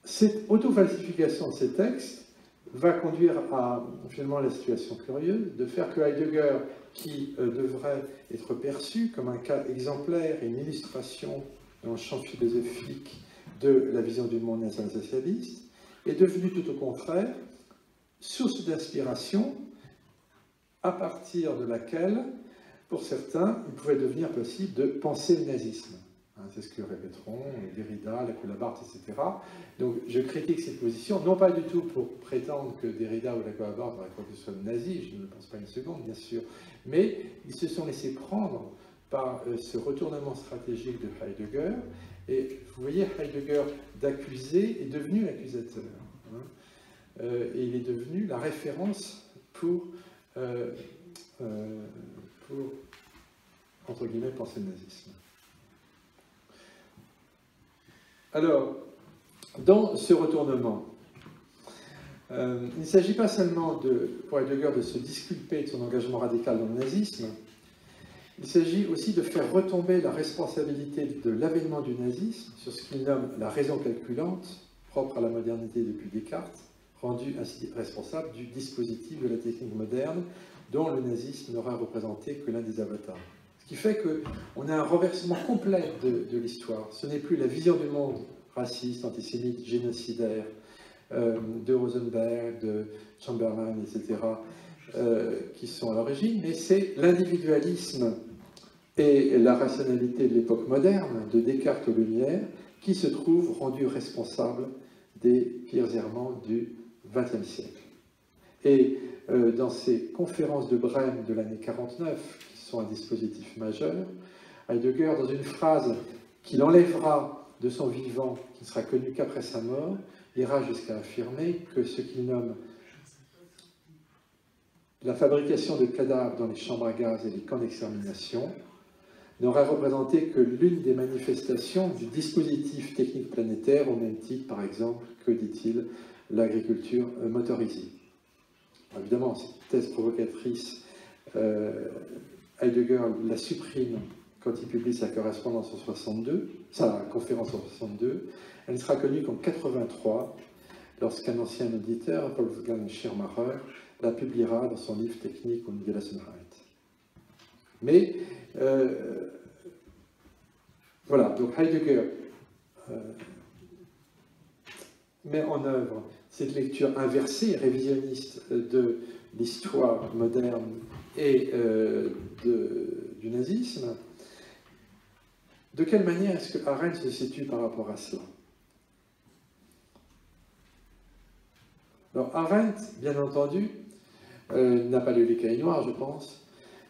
Cette auto-falsification de ces textes va conduire à, finalement, la situation curieuse de faire que Heidegger, qui devrait être perçu comme un cas exemplaire et une illustration dans le champ philosophique de la vision du monde national-socialiste, est devenu tout au contraire source d'inspiration à partir de laquelle, pour certains, il pouvait devenir possible de penser le nazisme. C'est ce que répéteront Derrida, la Coulabart, etc. Donc je critique cette position, non pas du tout pour prétendre que Derrida ou la Coulabart auraient quoi que ce soit nazi, je ne le pense pas une seconde, bien sûr, mais ils se sont laissés prendre par ce retournement stratégique de Heidegger, et vous voyez, Heidegger d'accuser est devenu accusateur. Et il est devenu la référence pour entre guillemets, penser le nazisme. Alors, dans ce retournement, il ne s'agit pas seulement pour Heidegger de se disculper de son engagement radical dans le nazisme, il s'agit aussi de faire retomber la responsabilité de l'avènement du nazisme sur ce qu'il nomme la raison calculante, propre à la modernité depuis Descartes, rendue ainsi responsable du dispositif de la technique moderne, dont le nazisme n'aura représenté que l'un des avatars. Ce qui fait qu'on a un renversement complet de l'histoire. Ce n'est plus la vision du monde raciste, antisémite, génocidaire de Rosenberg, de Chamberlain, etc., qui sont à l'origine, mais c'est l'individualisme et la rationalité de l'époque moderne, de Descartes aux Lumières, qui se trouvent rendus responsables des pires errements du XXe siècle. Et dans ces conférences de Brême de l'année 49, qui sont un dispositif majeur. Heidegger, dans une phrase qu'il enlèvera de son vivant, qui ne sera connu qu'après sa mort, ira jusqu'à affirmer que ce qu'il nomme la fabrication de cadavres dans les chambres à gaz et les camps d'extermination n'aurait représenté que l'une des manifestations du dispositif technique planétaire, au même titre, par exemple, que, dit-il, l'agriculture motorisée. Évidemment, cette thèse provocatrice, Heidegger la supprime quand il publie sa correspondance en 62, sa conférence en 62. Elle ne sera connue qu'en 83, lorsqu'un ancien auditeur, Wolfgang Schirmacher, la publiera dans son livre technique und Gelassenheit. Mais voilà, donc Heidegger met en œuvre cette lecture inversée, révisionniste de l'histoire moderne et du nazisme. De quelle manière est-ce que Arendt se situe par rapport à cela? Alors Arendt, bien entendu, n'a pas lu Les Cahiers Noirs, je pense.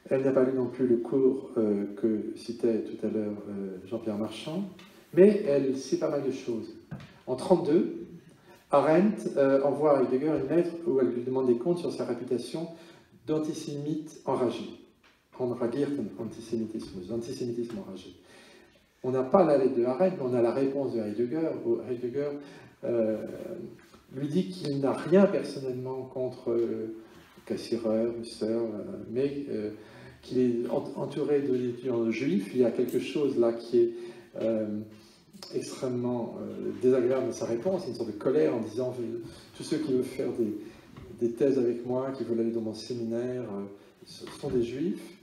Elle n'a pas lu non plus le cours que citait tout à l'heure Jean-Pierre Marchand, mais elle sait pas mal de choses. En 1932, Arendt envoie à Heidegger une lettre où elle lui demande des comptes sur sa réputation d'antisémite enragé. Enragierten Antisemitismus, antisémitisme enragé. On n'a pas la lettre de Arendt, mais on a la réponse de Heidegger, où Heidegger lui dit qu'il n'a rien personnellement contre Cassirer, Husserl, mais qu'il est entouré d'étudiants juifs. Il y a quelque chose là qui est extrêmement désagréable dans sa réponse, une sorte de colère en disant tous ceux qui veulent faire des thèses avec moi, qui veulent aller dans mon séminaire, ce sont des juifs.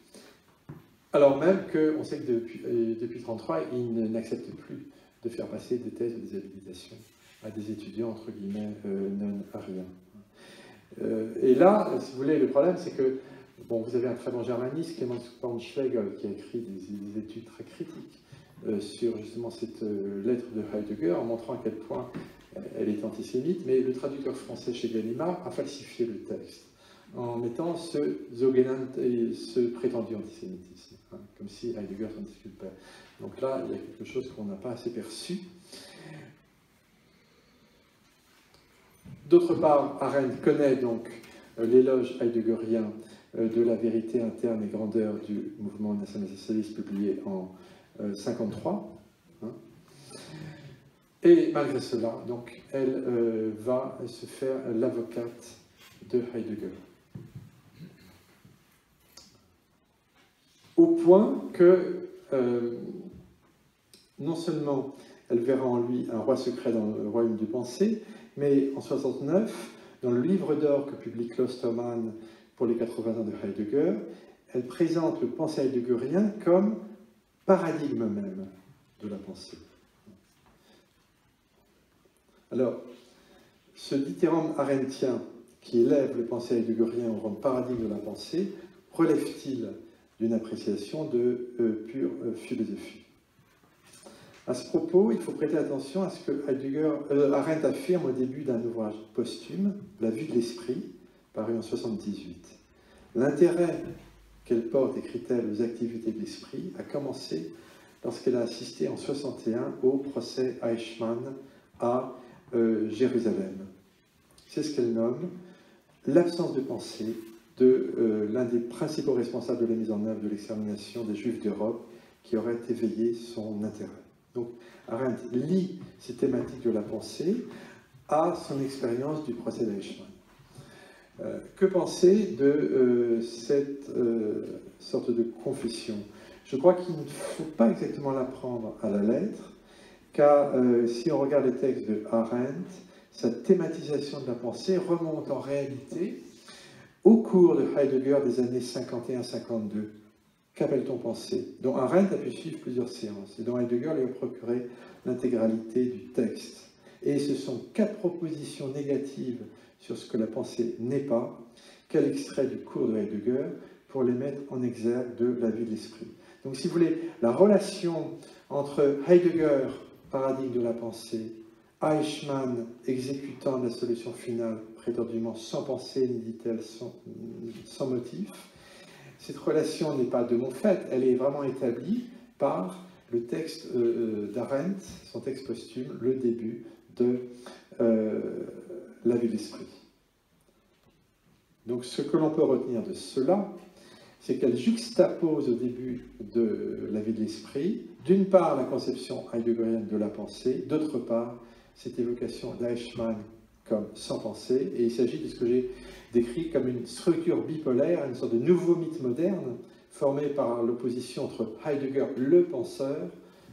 Alors même qu'on sait que depuis 1933, il n'accepte plus de faire passer des thèses ou des habilitations à des étudiants, entre guillemets, non-ariens. Et là, si vous voulez, le problème, c'est que bon, vous avez un très bon germaniste, Clemens Kornschlegel, qui a écrit des études très critiques sur justement cette lettre de Heidegger, en montrant à quel point elle est antisémite, mais le traducteur français chez Gallimard a falsifié le texte en mettant ce prétendu antisémitisme, hein, comme si Heidegger s'en disculpait. Donc là, il y a quelque chose qu'on n'a pas assez perçu. D'autre part, Arendt connaît donc l'éloge heideggerien de la vérité interne et grandeur du mouvement national-socialiste publié en 1953. Hein. Et malgré cela, donc, elle va se faire l'avocate de Heidegger. Au point que, non seulement elle verra en lui un roi secret dans le royaume du pensée, mais en 1969, dans le livre d'or que publie Klostermann pour les 80 ans de Heidegger, elle présente le pensée heideggerien comme paradigme même de la pensée. Alors, ce dithyrambe arendtien qui élève le pensée heideggerien au rang de paradigme de la pensée, relève-t-il d'une appréciation de pure philosophie? À ce propos, il faut prêter attention à ce que Arendt affirme au début d'un ouvrage posthume, La vue de l'esprit, paru en 1978. L'intérêt qu'elle porte, écrit-elle, aux activités de l'esprit a commencé lorsqu'elle a assisté en 1961 au procès Eichmann à Jérusalem. C'est ce qu'elle nomme l'absence de pensée de l'un des principaux responsables de la mise en œuvre de l'extermination des Juifs d'Europe qui aurait éveillé son intérêt. Donc, Arendt lie ces thématiques de la pensée à son expérience du procès d'Eichmann. Que penser de cette sorte de confession? Je crois qu'il ne faut pas exactement la prendre à la lettre, car si on regarde les textes de Arendt, sa thématisation de la pensée remonte en réalité au cours de Heidegger des années 51-52. Qu'appelle-t-on pensée? Dont Arendt a pu suivre plusieurs séances, et dont Heidegger lui a procuré l'intégralité du texte. Et ce sont 4 propositions négatives sur ce que la pensée n'est pas, qu'elle extrait du cours de Heidegger pour les mettre en exergue de la vie de l'esprit. Donc, si vous voulez, la relation entre Heidegger, paradigme de la pensée, Eichmann, exécutant la solution finale, prétendument sans pensée, ni dit-elle, sans motif, cette relation n'est pas de mon fait, elle est vraiment établie par le texte d'Arendt, son texte posthume, le début de La vie de l'esprit. Donc ce que l'on peut retenir de cela, c'est qu'elle juxtapose au début de La vie de l'esprit, d'une part la conception heideggerienne de la pensée, d'autre part cette évocation d'Eichmann comme sans pensée, et il s'agit de ce que j'ai décrit comme une structure bipolaire, une sorte de nouveau mythe moderne, formé par l'opposition entre Heidegger, le penseur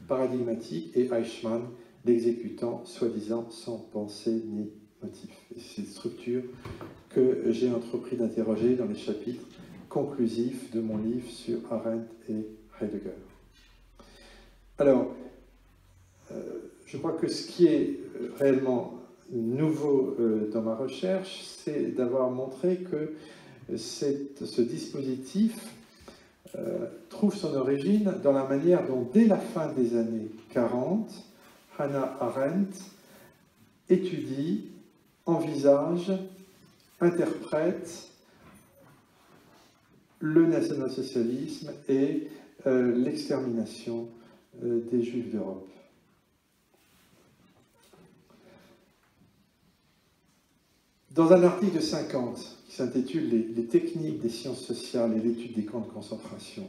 paradigmatique, et Eichmann, l'exécutant, soi-disant sans pensée ni motif. Et c'est cette structure que j'ai entrepris d'interroger dans les chapitres conclusifs de mon livre sur Arendt et Heidegger. Alors, je crois que ce qui est réellement nouveau dans ma recherche, c'est d'avoir montré que ce dispositif trouve son origine dans la manière dont, dès la fin des années 40, Hannah Arendt étudie, envisage, interprète le national-socialisme et l'extermination des Juifs d'Europe. Dans un article de 50 qui s'intitule « Les techniques des sciences sociales et l'étude des camps de concentration »,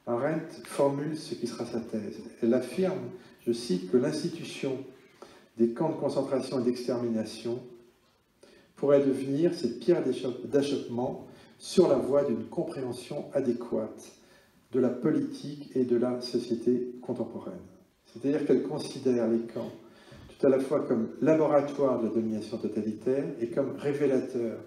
Arendt formule ce qui sera sa thèse. Elle affirme, je cite, que l'institution des camps de concentration et d'extermination pourrait devenir cette pierre d'achoppement sur la voie d'une compréhension adéquate de la politique et de la société contemporaine. C'est-à-dire qu'elle considère les camps tout à la fois comme laboratoire de la domination totalitaire et comme révélateur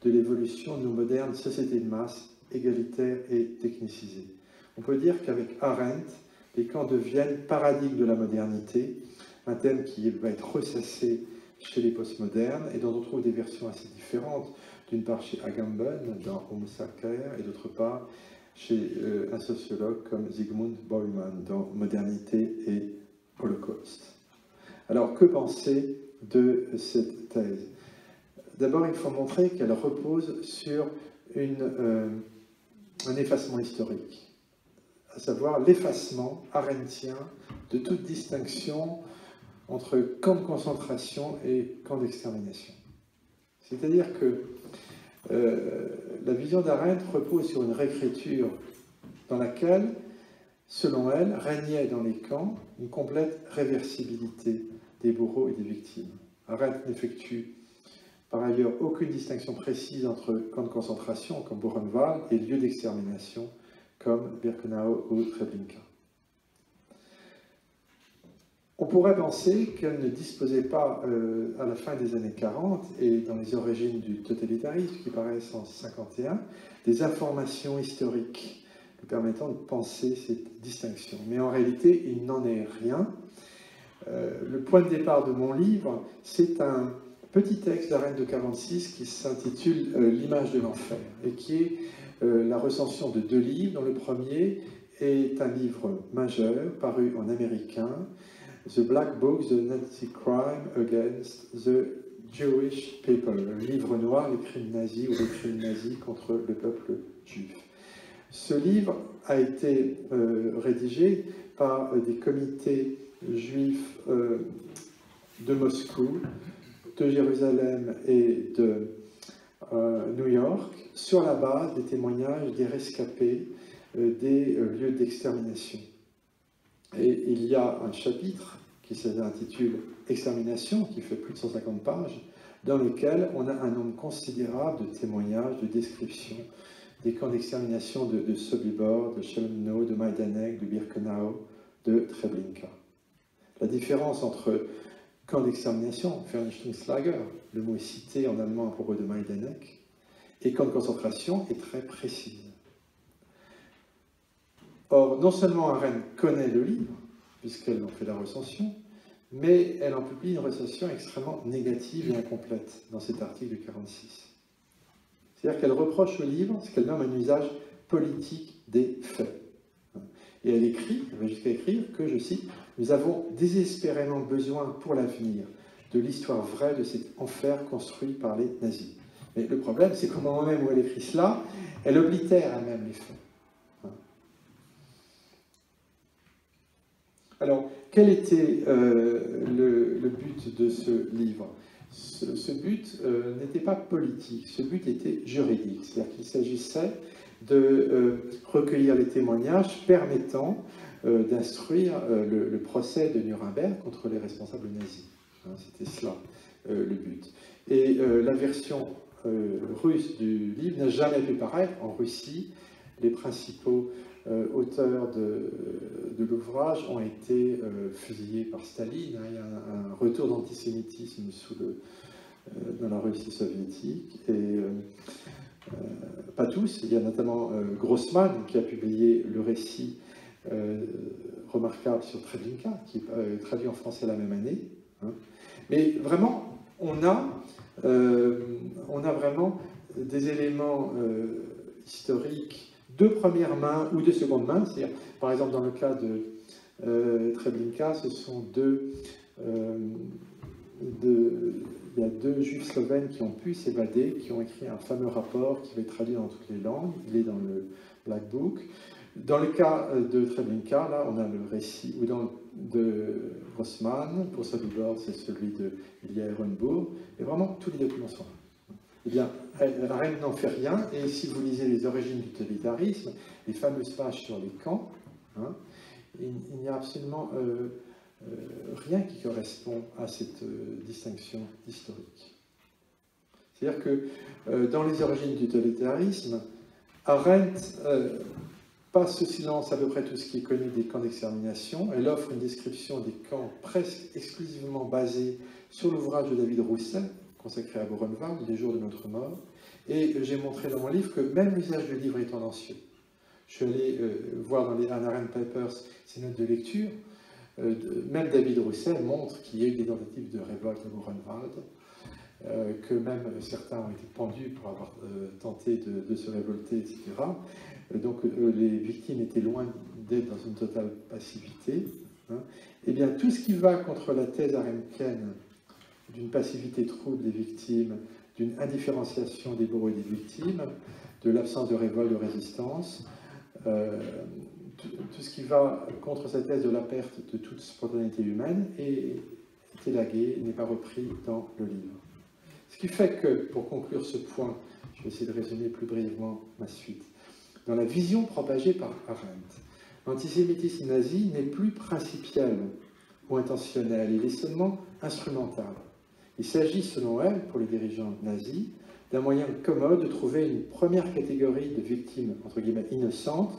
de l'évolution de nos modernes sociétés de masse égalitaires et technicisées. On peut dire qu'avec Arendt, les camps deviennent paradigme de la modernité, un thème qui va être ressassé chez les postmodernes et dont on trouve des versions assez différentes, d'une part chez Agamben dans Homo Sacer et d'autre part chez un sociologue comme Zygmunt Bauman dans Modernité et Holocauste. Alors, que penser de cette thèse? D'abord, il faut montrer qu'elle repose sur un effacement historique, à savoir l'effacement arendtien de toute distinction entre camp de concentration et camp d'extermination. C'est-à-dire que la vision d'Arendt repose sur une réécriture dans laquelle, selon elle, régnait dans les camps une complète réversibilité des bourreaux et des victimes. Arendt n'effectue par ailleurs aucune distinction précise entre camps de concentration, comme Buchenwald, et lieux d'extermination, comme Birkenau ou Treblinka. On pourrait penser qu'elle ne disposait pas, à la fin des années 40 et dans les origines du totalitarisme qui paraissent en 1951, des informations historiques lui permettant de penser cette distinction. Mais en réalité, il n'en est rien. Le point de départ de mon livre, c'est un petit texte d'Arendt de 1946 qui s'intitule « L'image de l'enfer » et qui est la recension de 2 livres, dont le premier est un livre majeur paru en américain, The Black Book, The Nazi Crime Against the Jewish People, le livre noir, les crimes nazis ou les crimes nazis contre le peuple juif. Ce livre a été rédigé par des comités juifs de Moscou, de Jérusalem et de New York, sur la base des témoignages des rescapés des lieux d'extermination. Et il y a un chapitre qui s'intitule « Extermination », qui fait plus de 150 pages, dans lequel on a un nombre considérable de témoignages, de descriptions des camps d'extermination de Sobibor, de Chelmno, de Majdanek, de Birkenau, de Treblinka. La différence entre camp d'extermination, Vernichtungslager, le mot est cité en allemand à propos de Majdanek, et camp de concentration est très précise. Or, non seulement Arendt connaît le livre, puisqu'elle en fait la recension, mais elle en publie une recension extrêmement négative et incomplète dans cet article de 1946. C'est-à-dire qu'elle reproche au livre ce qu'elle nomme un usage politique des faits. Et elle va jusqu'à écrire que, je cite, « Nous avons désespérément besoin pour l'avenir de l'histoire vraie de cet enfer construit par les nazis. Mais le problème, c'est qu'au moment même où elle écrit cela, elle oblitère elle-même les faits. Alors, quel était le but de ce livre? Ce but n'était pas politique, ce but était juridique. C'est-à-dire qu'il s'agissait de recueillir les témoignages permettant d'instruire le procès de Nuremberg contre les responsables nazis. C'était cela le but. Et la version russe du livre n'a jamais pu paraître. En Russie, les principaux auteurs de l'ouvrage ont été fusillés par Staline. Il y a un retour d'antisémitisme dans la Russie soviétique. Et pas tous, il y a notamment Grossman qui a publié le récit remarquable sur Treblinka, qui est traduit en français la même année. Mais vraiment, on a vraiment des éléments historiques de première main ou de seconde main. C'est-à-dire, par exemple, dans le cas de Treblinka, ce sont il y a deux juifs slovènes qui ont pu s'évader, qui ont écrit un fameux rapport qui va être traduit dans toutes les langues. Il est dans le Black Book. Dans le cas de Treblinka, là, on a le récit de Grossman. Pour Sobibor, c'est celui de Ilya Ehrenburg. Et vraiment, tous les documents sont là. Eh bien, Arendt n'en fait rien. Et si vous lisez les origines du totalitarisme, les fameuses pages sur les camps, il n'y a absolument rien qui correspond à cette distinction historique. C'est-à-dire que dans les origines du totalitarisme, Arendt passe sous silence à peu près tout ce qui est connu des camps d'extermination. Elle offre une description des camps presque exclusivement basée sur l'ouvrage de David Roussel, consacré à Buchenwald, Les jours de notre mort. Et j'ai montré dans mon livre que même l'usage du livre est tendancieux. Je suis allé voir dans les Hannah Arendt Papers ses notes de lecture. Même David Roussel montre qu'il y a eu des tentatives de révolte à Buchenwald, que même certains ont été pendus pour avoir tenté de se révolter, etc. Donc les victimes étaient loin d'être dans une totale passivité. Eh bien, tout ce qui va contre la thèse arendtienne d'une passivité trouble des victimes, d'une indifférenciation des bourreaux et des victimes, de l'absence de révolte, de résistance, tout ce qui va contre cette thèse de la perte de toute spontanéité humaine est élagué, n'est pas repris dans le livre. Ce qui fait que, pour conclure ce point, je vais essayer de résumer plus brièvement ma suite. Dans la vision propagée par Arendt, l'antisémitisme nazi n'est plus principiel ou intentionnel, il est seulement instrumental. Il s'agit, selon elle, pour les dirigeants nazis, d'un moyen commode de trouver une première catégorie de victimes, entre guillemets, innocentes,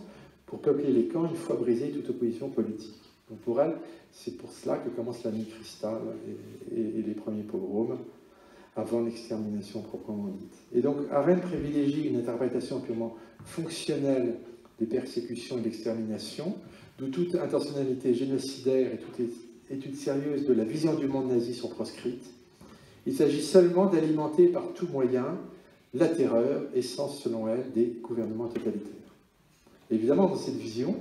pour peupler les camps une fois brisée toute opposition politique. Donc pour elle, c'est pour cela que commence la nuit cristal et les premiers pogroms, avant l'extermination proprement dite. Et donc Arendt privilégie une interprétation purement fonctionnelle des persécutions et de l'extermination, d'où toute intentionnalité génocidaire et toute étude sérieuse de la vision du monde nazi sont proscrites. Il s'agit seulement d'alimenter par tout moyen la terreur, essence selon elle des gouvernements totalitaires. Évidemment, dans cette vision,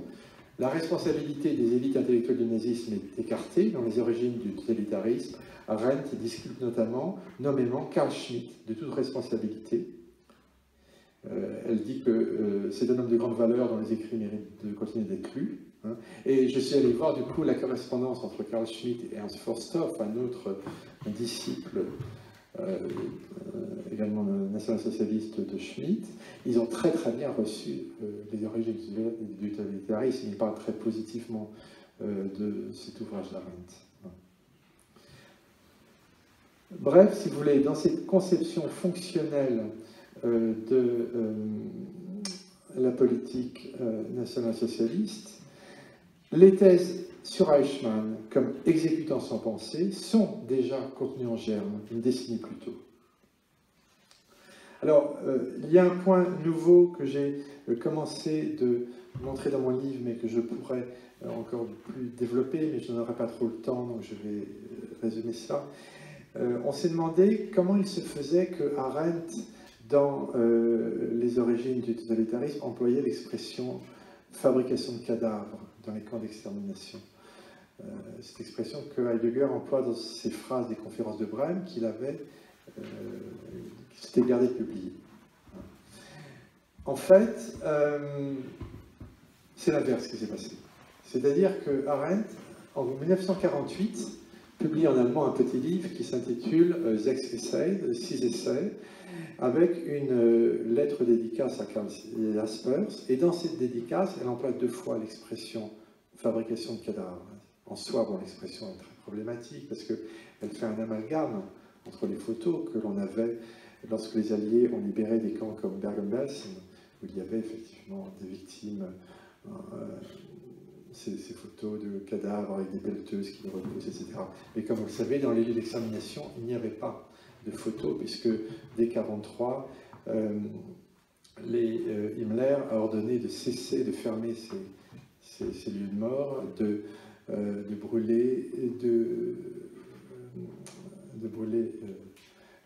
la responsabilité des élites intellectuelles du nazisme est écartée dans les origines du totalitarisme. Arendt discute notamment, nommément, Carl Schmitt de toute responsabilité. Elle dit que c'est un homme de grande valeur dont les écrits méritent de continuer d'être lus. Et je suis allé voir du coup la correspondance entre Carl Schmitt et Ernst Forsthoff, un autre disciple également national-socialiste de Schmitt. Ils ont très très bien reçu les origines du totalitarisme. Ils parlent très positivement de cet ouvrage d'Arendt. Bref, si vous voulez, dans cette conception fonctionnelle de la politique national-socialiste, les thèses sur Eichmann comme exécutant sans pensée sont déjà contenues en germe une décennie plus tôt. Alors, il y a un point nouveau que j'ai commencé de montrer dans mon livre, mais que je pourrais encore plus développer, mais je n'en aurai pas trop le temps, donc je vais résumer ça. On s'est demandé comment il se faisait que Arendt, dans les origines du totalitarisme, employait l'expression « fabrication de cadavres » dans les camps d'extermination. Cette expression que Heidegger emploie dans ses phrases des conférences de Brême, qu'il avait qui s'était gardé de publier. En fait, c'est l'inverse qui s'est passé. C'est-à-dire que Arendt, en 1948, publie en allemand un petit livre qui s'intitule Sechs Essays, 6 essais, avec une lettre dédicace à Karl Jaspers. Et dans cette dédicace, elle emploie 2 fois l'expression fabrication de cadavres. En soi, bon, l'expression est très problématique parce qu'elle fait un amalgame entre les photos que l'on avait lorsque les Alliés ont libéré des camps comme Bergen-Belsen, où il y avait effectivement des victimes, ces photos de cadavres avec des pelleteuses qui reposent, etc. Mais comme vous le savez, dans les lieux d'extermination, il n'y avait pas de photos, puisque dès 1943, Himmler a ordonné de cesser, de fermer ces lieux de mort, de brûler,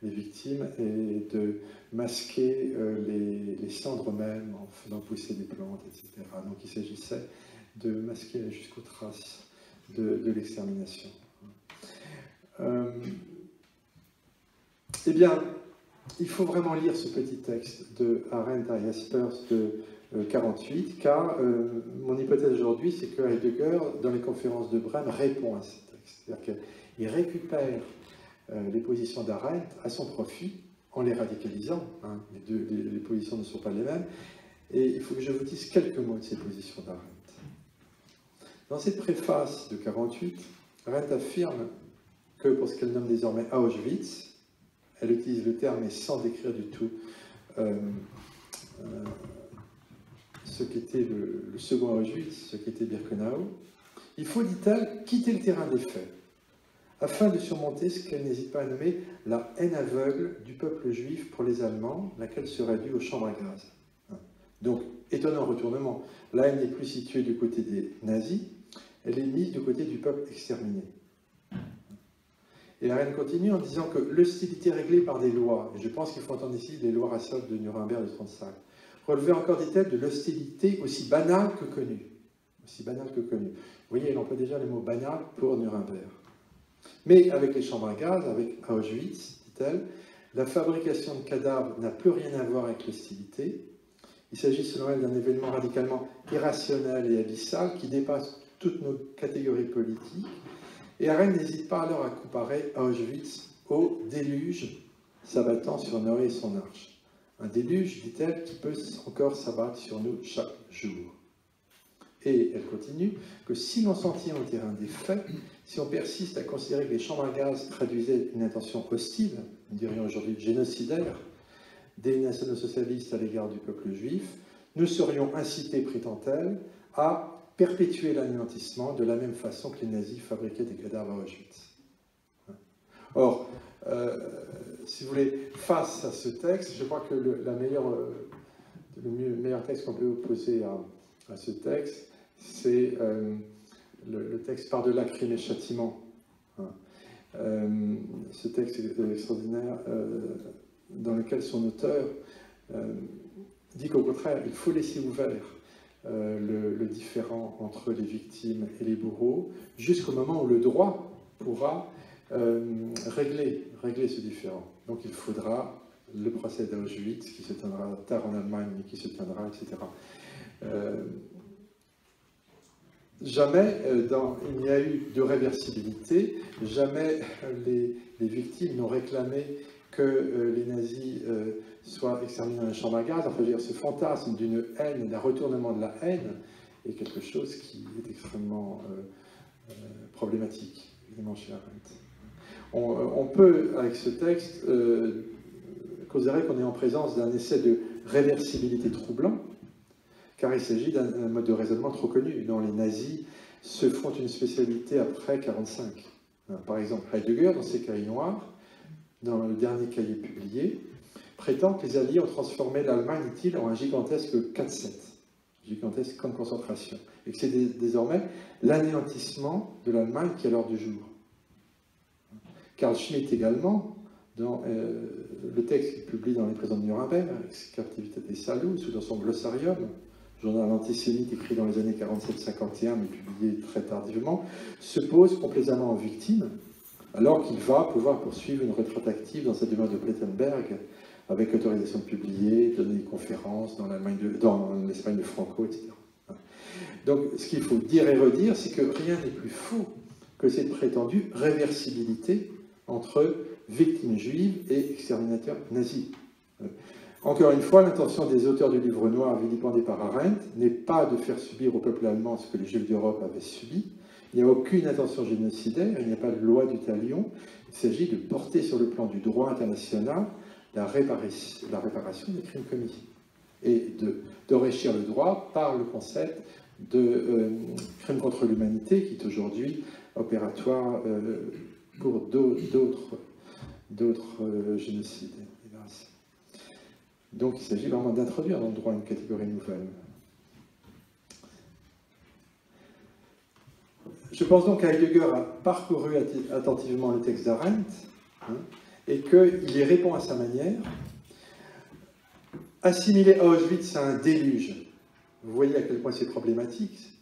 les victimes et de masquer les cendres même en faisant pousser des plantes, etc. Donc il s'agissait de masquer jusqu'aux traces de l'extermination. Eh bien, il faut vraiment lire ce petit texte de Arendt à Jaspers de 1948, car mon hypothèse aujourd'hui, c'est que Heidegger, dans les conférences de Brême, répond à ce texte. C'est-à-dire qu'il récupère les positions d'Arendt à son profit, en les radicalisant. Hein. Les positions ne sont pas les mêmes. Et il faut que je vous dise quelques mots de ces positions d'Arendt. Dans cette préface de 1948, Arendt affirme que, pour ce qu'elle nomme désormais Auschwitz, elle utilise le terme, mais sans décrire du tout ce qu'était le second Auschwitz, ce qu'était Birkenau. Il faut, dit-elle, quitter le terrain des faits, afin de surmonter ce qu'elle n'hésite pas à nommer la haine aveugle du peuple juif pour les Allemands, laquelle serait due aux chambres à gaz. Donc, étonnant retournement, la haine n'est plus située du côté des nazis, elle est mise du côté du peuple exterminé. Et Arendt continue en disant que l'hostilité réglée par des lois, et je pense qu'il faut entendre ici les lois raciales de Nuremberg de 1935, relevait encore, dit-elle, de l'hostilité aussi banale que connue. Aussi banale que connue. Vous voyez, elle emploie déjà le mot banal pour Nuremberg. Mais avec les chambres à gaz, avec Auschwitz, dit-elle, la fabrication de cadavres n'a plus rien à voir avec l'hostilité. Il s'agit, selon elle, d'un événement radicalement irrationnel et abyssal qui dépasse toutes nos catégories politiques. Et Arendt n'hésite pas alors à comparer Auschwitz au déluge s'abattant sur Noé et son arche. Un déluge, dit-elle, qui peut encore s'abattre sur nous chaque jour. Et elle continue que si l'on s'en tient au terrain des faits, si on persiste à considérer que les chambres à gaz traduisaient une intention hostile, nous dirions aujourd'hui génocidaire, des nationaux-socialistes à l'égard du peuple juif, nous serions incités, prétend-elle, à perpétuer l'anéantissement de la même façon que les nazis fabriquaient des cadavres à Auschwitz. Or, si vous voulez, face à ce texte, je crois que le meilleur texte qu'on peut opposer à ce texte, c'est le texte Par-delà crime et châtiment. Ce texte extraordinaire dans lequel son auteur dit qu'au contraire, il faut laisser ouvert le différend entre les victimes et les bourreaux, jusqu'au moment où le droit pourra régler ce différend. Donc il faudra le procès d'Auschwitz qui se tiendra tard en Allemagne, qui se tiendra, etc. Jamais il n'y a eu de réversibilité, jamais les victimes n'ont réclamé que les nazis soient exterminés dans les chambres à gaz. Enfin, je veux dire, ce fantasme d'une haine, d'un retournement de la haine, est quelque chose qui est extrêmement problématique, évidemment, chez Arendt. On peut, avec ce texte, considérer qu'on est en présence d'un essai de réversibilité troublant, car il s'agit d'un mode de raisonnement trop connu, dont les nazis se font une spécialité après 1945. Par exemple, Heidegger, dans ses cahiers noirs, dans le dernier cahier publié, prétend que les Alliés ont transformé l'Allemagne, dit-il, en un gigantesque 4-7, gigantesque camp de concentration, et que c'est désormais l'anéantissement de l'Allemagne qui est à l'ordre du jour. Karl Schmitt également, dans le texte qu'il publie dans les prisons de Nuremberg, Captivité des Salus, ou dans son glossarium, journal antisémite écrit dans les années 47-51, mais publié très tardivement, se pose complaisamment en victime alors qu'il va pouvoir poursuivre une retraite active dans sa demeure de Plettenberg, avec autorisation de publier, donner des conférences dans l'Espagne de Franco, etc. Donc, ce qu'il faut dire et redire, c'est que rien n'est plus faux que cette prétendue réversibilité entre victimes juives et exterminateurs nazis. Encore une fois, l'intention des auteurs du livre noir vilipendé par Arendt n'est pas de faire subir au peuple allemand ce que les Juifs d'Europe avaient subi. Il n'y a aucune intention génocidaire, il n'y a pas de loi du talion. Il s'agit de porter sur le plan du droit international la réparation des crimes commis et d'enrichir le droit par le concept de crime contre l'humanité qui est aujourd'hui opératoire pour d'autres génocides. Donc il s'agit vraiment d'introduire dans le droit une catégorie nouvelle. Je pense donc qu'Heidegger a parcouru attentivement le texte d'Arendt et qu'il y répond à sa manière. Assimiler Auschwitz à un déluge, vous voyez à quel point c'est problématique.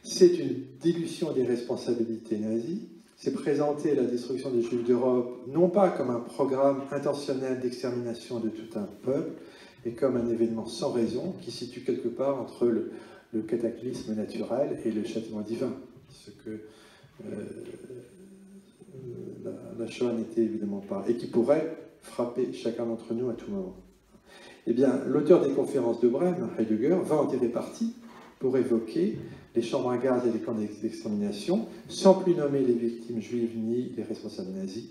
C'est une dilution des responsabilités nazies. C'est présenter la destruction des Juifs d'Europe non pas comme un programme intentionnel d'extermination de tout un peuple, mais comme un événement sans raison qui se situe quelque part entre le cataclysme naturel et le châtiment divin. Ce que la Shoah n'était évidemment pas, et qui pourrait frapper chacun d'entre nous à tout moment. Eh bien, l'auteur des conférences de Brême, Heidegger, va en tirer parti pour évoquer les chambres à gaz et les camps d'extermination, sans plus nommer les victimes juives ni les responsables nazis.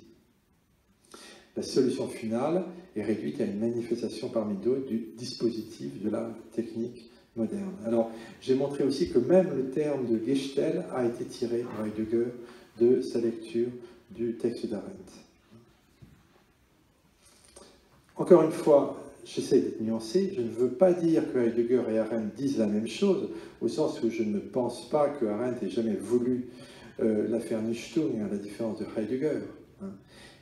La solution finale est réduite à une manifestation parmi d'autres du dispositif de la technique moderne. Alors, j'ai montré aussi que même le terme de Gestell a été tiré par Heidegger de sa lecture du texte d'Arendt. Encore une fois, j'essaie d'être nuancé, je ne veux pas dire que Heidegger et Arendt disent la même chose, au sens où je ne pense pas que Arendt ait jamais voulu l'affaire Nichtung, à la différence de Heidegger.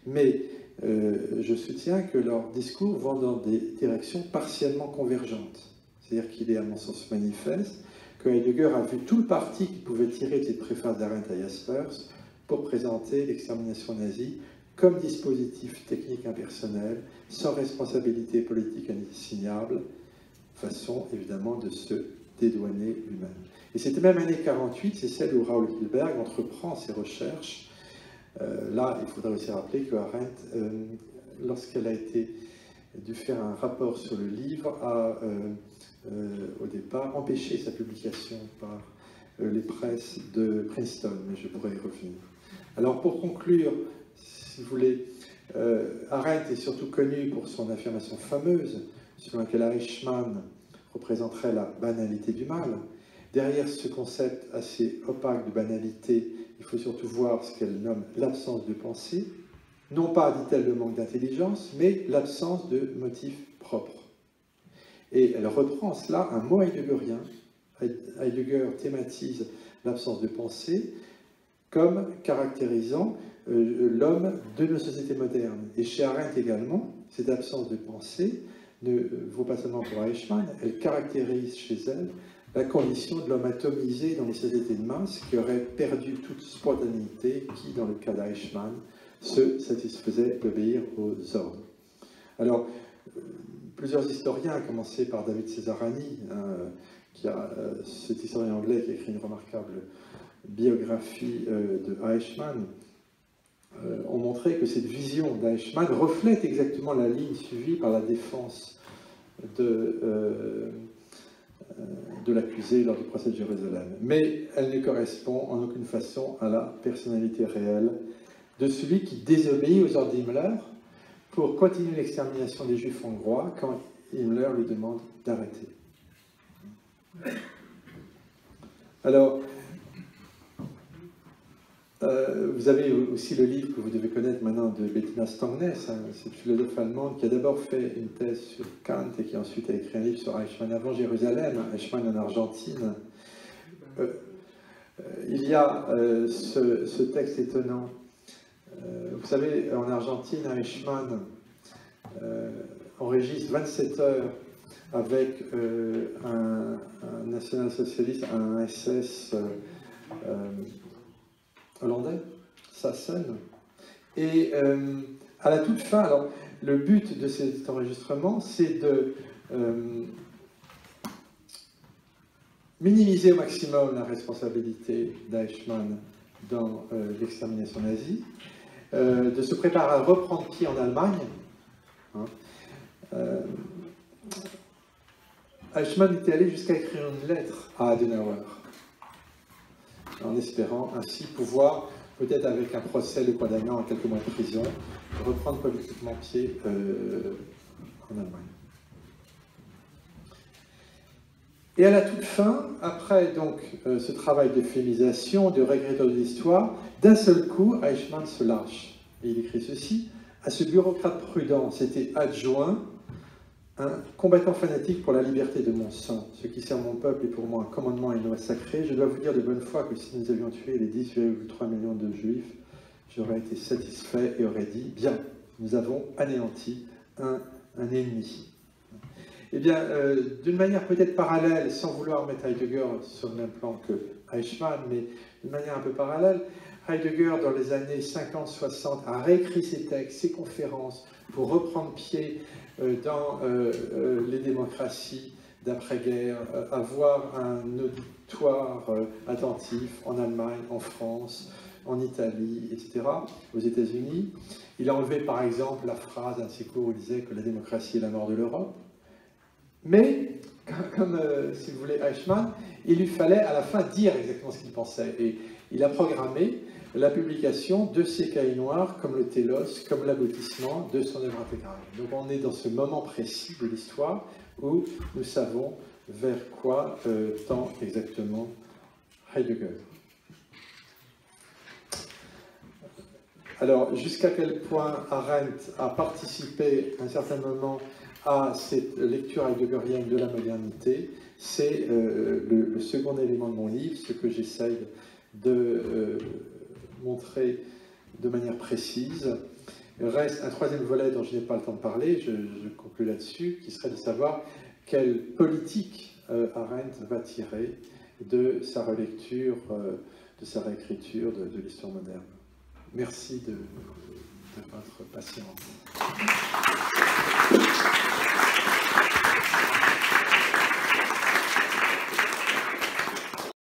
Mais je soutiens que leurs discours vont dans des directions partiellement convergentes. C'est-à-dire qu'il est, à mon sens, manifeste que Heidegger a vu tout le parti qu'il pouvait tirer de cette préface d'Arendt à Jaspers pour présenter l'extermination nazie comme dispositif technique impersonnel, sans responsabilité politique inassignable, façon évidemment de se dédouaner lui-même. Et cette même année 48, c'est celle où Raoul Hilberg entreprend ses recherches. Là, il faudrait aussi rappeler que Arendt, lorsqu'elle a dû faire un rapport sur le livre, a au départ empêché sa publication par les presses de Princeton, mais je pourrais y revenir. Alors pour conclure, si vous voulez, Arendt est surtout connu pour son affirmation fameuse selon laquelle Eichmann représenterait la banalité du mal. Derrière ce concept assez opaque de banalité, il faut surtout voir ce qu'elle nomme l'absence de pensée. Non pas, dit-elle, le manque d'intelligence, mais l'absence de motifs propres. Et elle reprend cela un mot heideggerien. Heidegger thématise l'absence de pensée comme caractérisant l'homme de nos sociétés modernes. Et chez Arendt également, cette absence de pensée ne vaut pas seulement pour Eichmann, elle caractérise chez elle la condition de l'homme atomisé dans les sociétés de masse qui aurait perdu toute spontanéité, qui, dans le cas d'Eichmann, se satisfaisait d'obéir aux ordres. Alors, plusieurs historiens, à commencer par David Cesarani, cet historien anglais qui a écrit une remarquable biographie de Eichmann, ont montré que cette vision d'Eichmann reflète exactement la ligne suivie par la défense de l'accusé lors du procès de Jérusalem. Mais elle ne correspond en aucune façon à la personnalité réelle de celui qui désobéit aux ordres d'Himmler pour continuer l'extermination des Juifs hongrois quand Himmler lui demande d'arrêter. Alors, vous avez aussi le livre que vous devez connaître maintenant de Bettina Stangnes, cette philosophe allemande qui a d'abord fait une thèse sur Kant et qui ensuite a écrit un livre sur Eichmann avant Jérusalem, Eichmann en Argentine. Il y a ce texte étonnant. Vous savez, en Argentine, Eichmann enregistre 27 heures avec un national-socialiste, un SS hollandais, Sassen, Et à la toute fin, alors, le but de cet enregistrement, c'est de minimiser au maximum la responsabilité d'Eichmann dans l'extermination nazie, de se préparer à reprendre pied en Allemagne. Eichmann était allé jusqu'à écrire une lettre à Adenauer, en espérant ainsi pouvoir, peut-être avec un procès de quoi d'un an, quelques mois de prison, reprendre politiquement pied en Allemagne. Et à la toute fin, après donc ce travail de féminisation, de regretteur de l'histoire, d'un seul coup, Eichmann se lâche. Et il écrit ceci: à ce bureaucrate prudent s'était adjoint un combattant fanatique pour la liberté de mon sang. Ce qui sert mon peuple est pour moi un commandement et une loi sacrée. Je dois vous dire de bonne foi que si nous avions tué les 10,3 millions de juifs, j'aurais été satisfait et aurais dit, bien, nous avons anéanti un ennemi. Eh bien, d'une manière peut-être parallèle, sans vouloir mettre Heidegger sur le même plan que Eichmann, mais d'une manière un peu parallèle, Heidegger, dans les années 50-60, a réécrit ses textes, ses conférences, pour reprendre pied dans les démocraties d'après-guerre, avoir un auditoire attentif en Allemagne, en France, en Italie, etc., aux États-Unis. Il a enlevé par exemple la phrase, un de ses cours où il disait que la démocratie est la mort de l'Europe. Mais, comme si vous voulez, Eichmann, il lui fallait à la fin dire exactement ce qu'il pensait. Et il a programmé la publication de ses cahiers noirs, comme le télos, comme l'aboutissement de son œuvre intégrale. Donc on est dans ce moment précis de l'histoire où nous savons vers quoi tend exactement Heidegger. Alors, jusqu'à quel point Arendt a participé à un certain moment à cette lecture heideggerienne de la modernité, c'est le second élément de mon livre, ce que j'essaye de montrer de manière précise. Il reste un troisième volet dont je n'ai pas le temps de parler, je conclue là-dessus, qui serait de savoir quelle politique Arendt va tirer de sa relecture, de sa réécriture de l'histoire moderne. Merci de votre patience.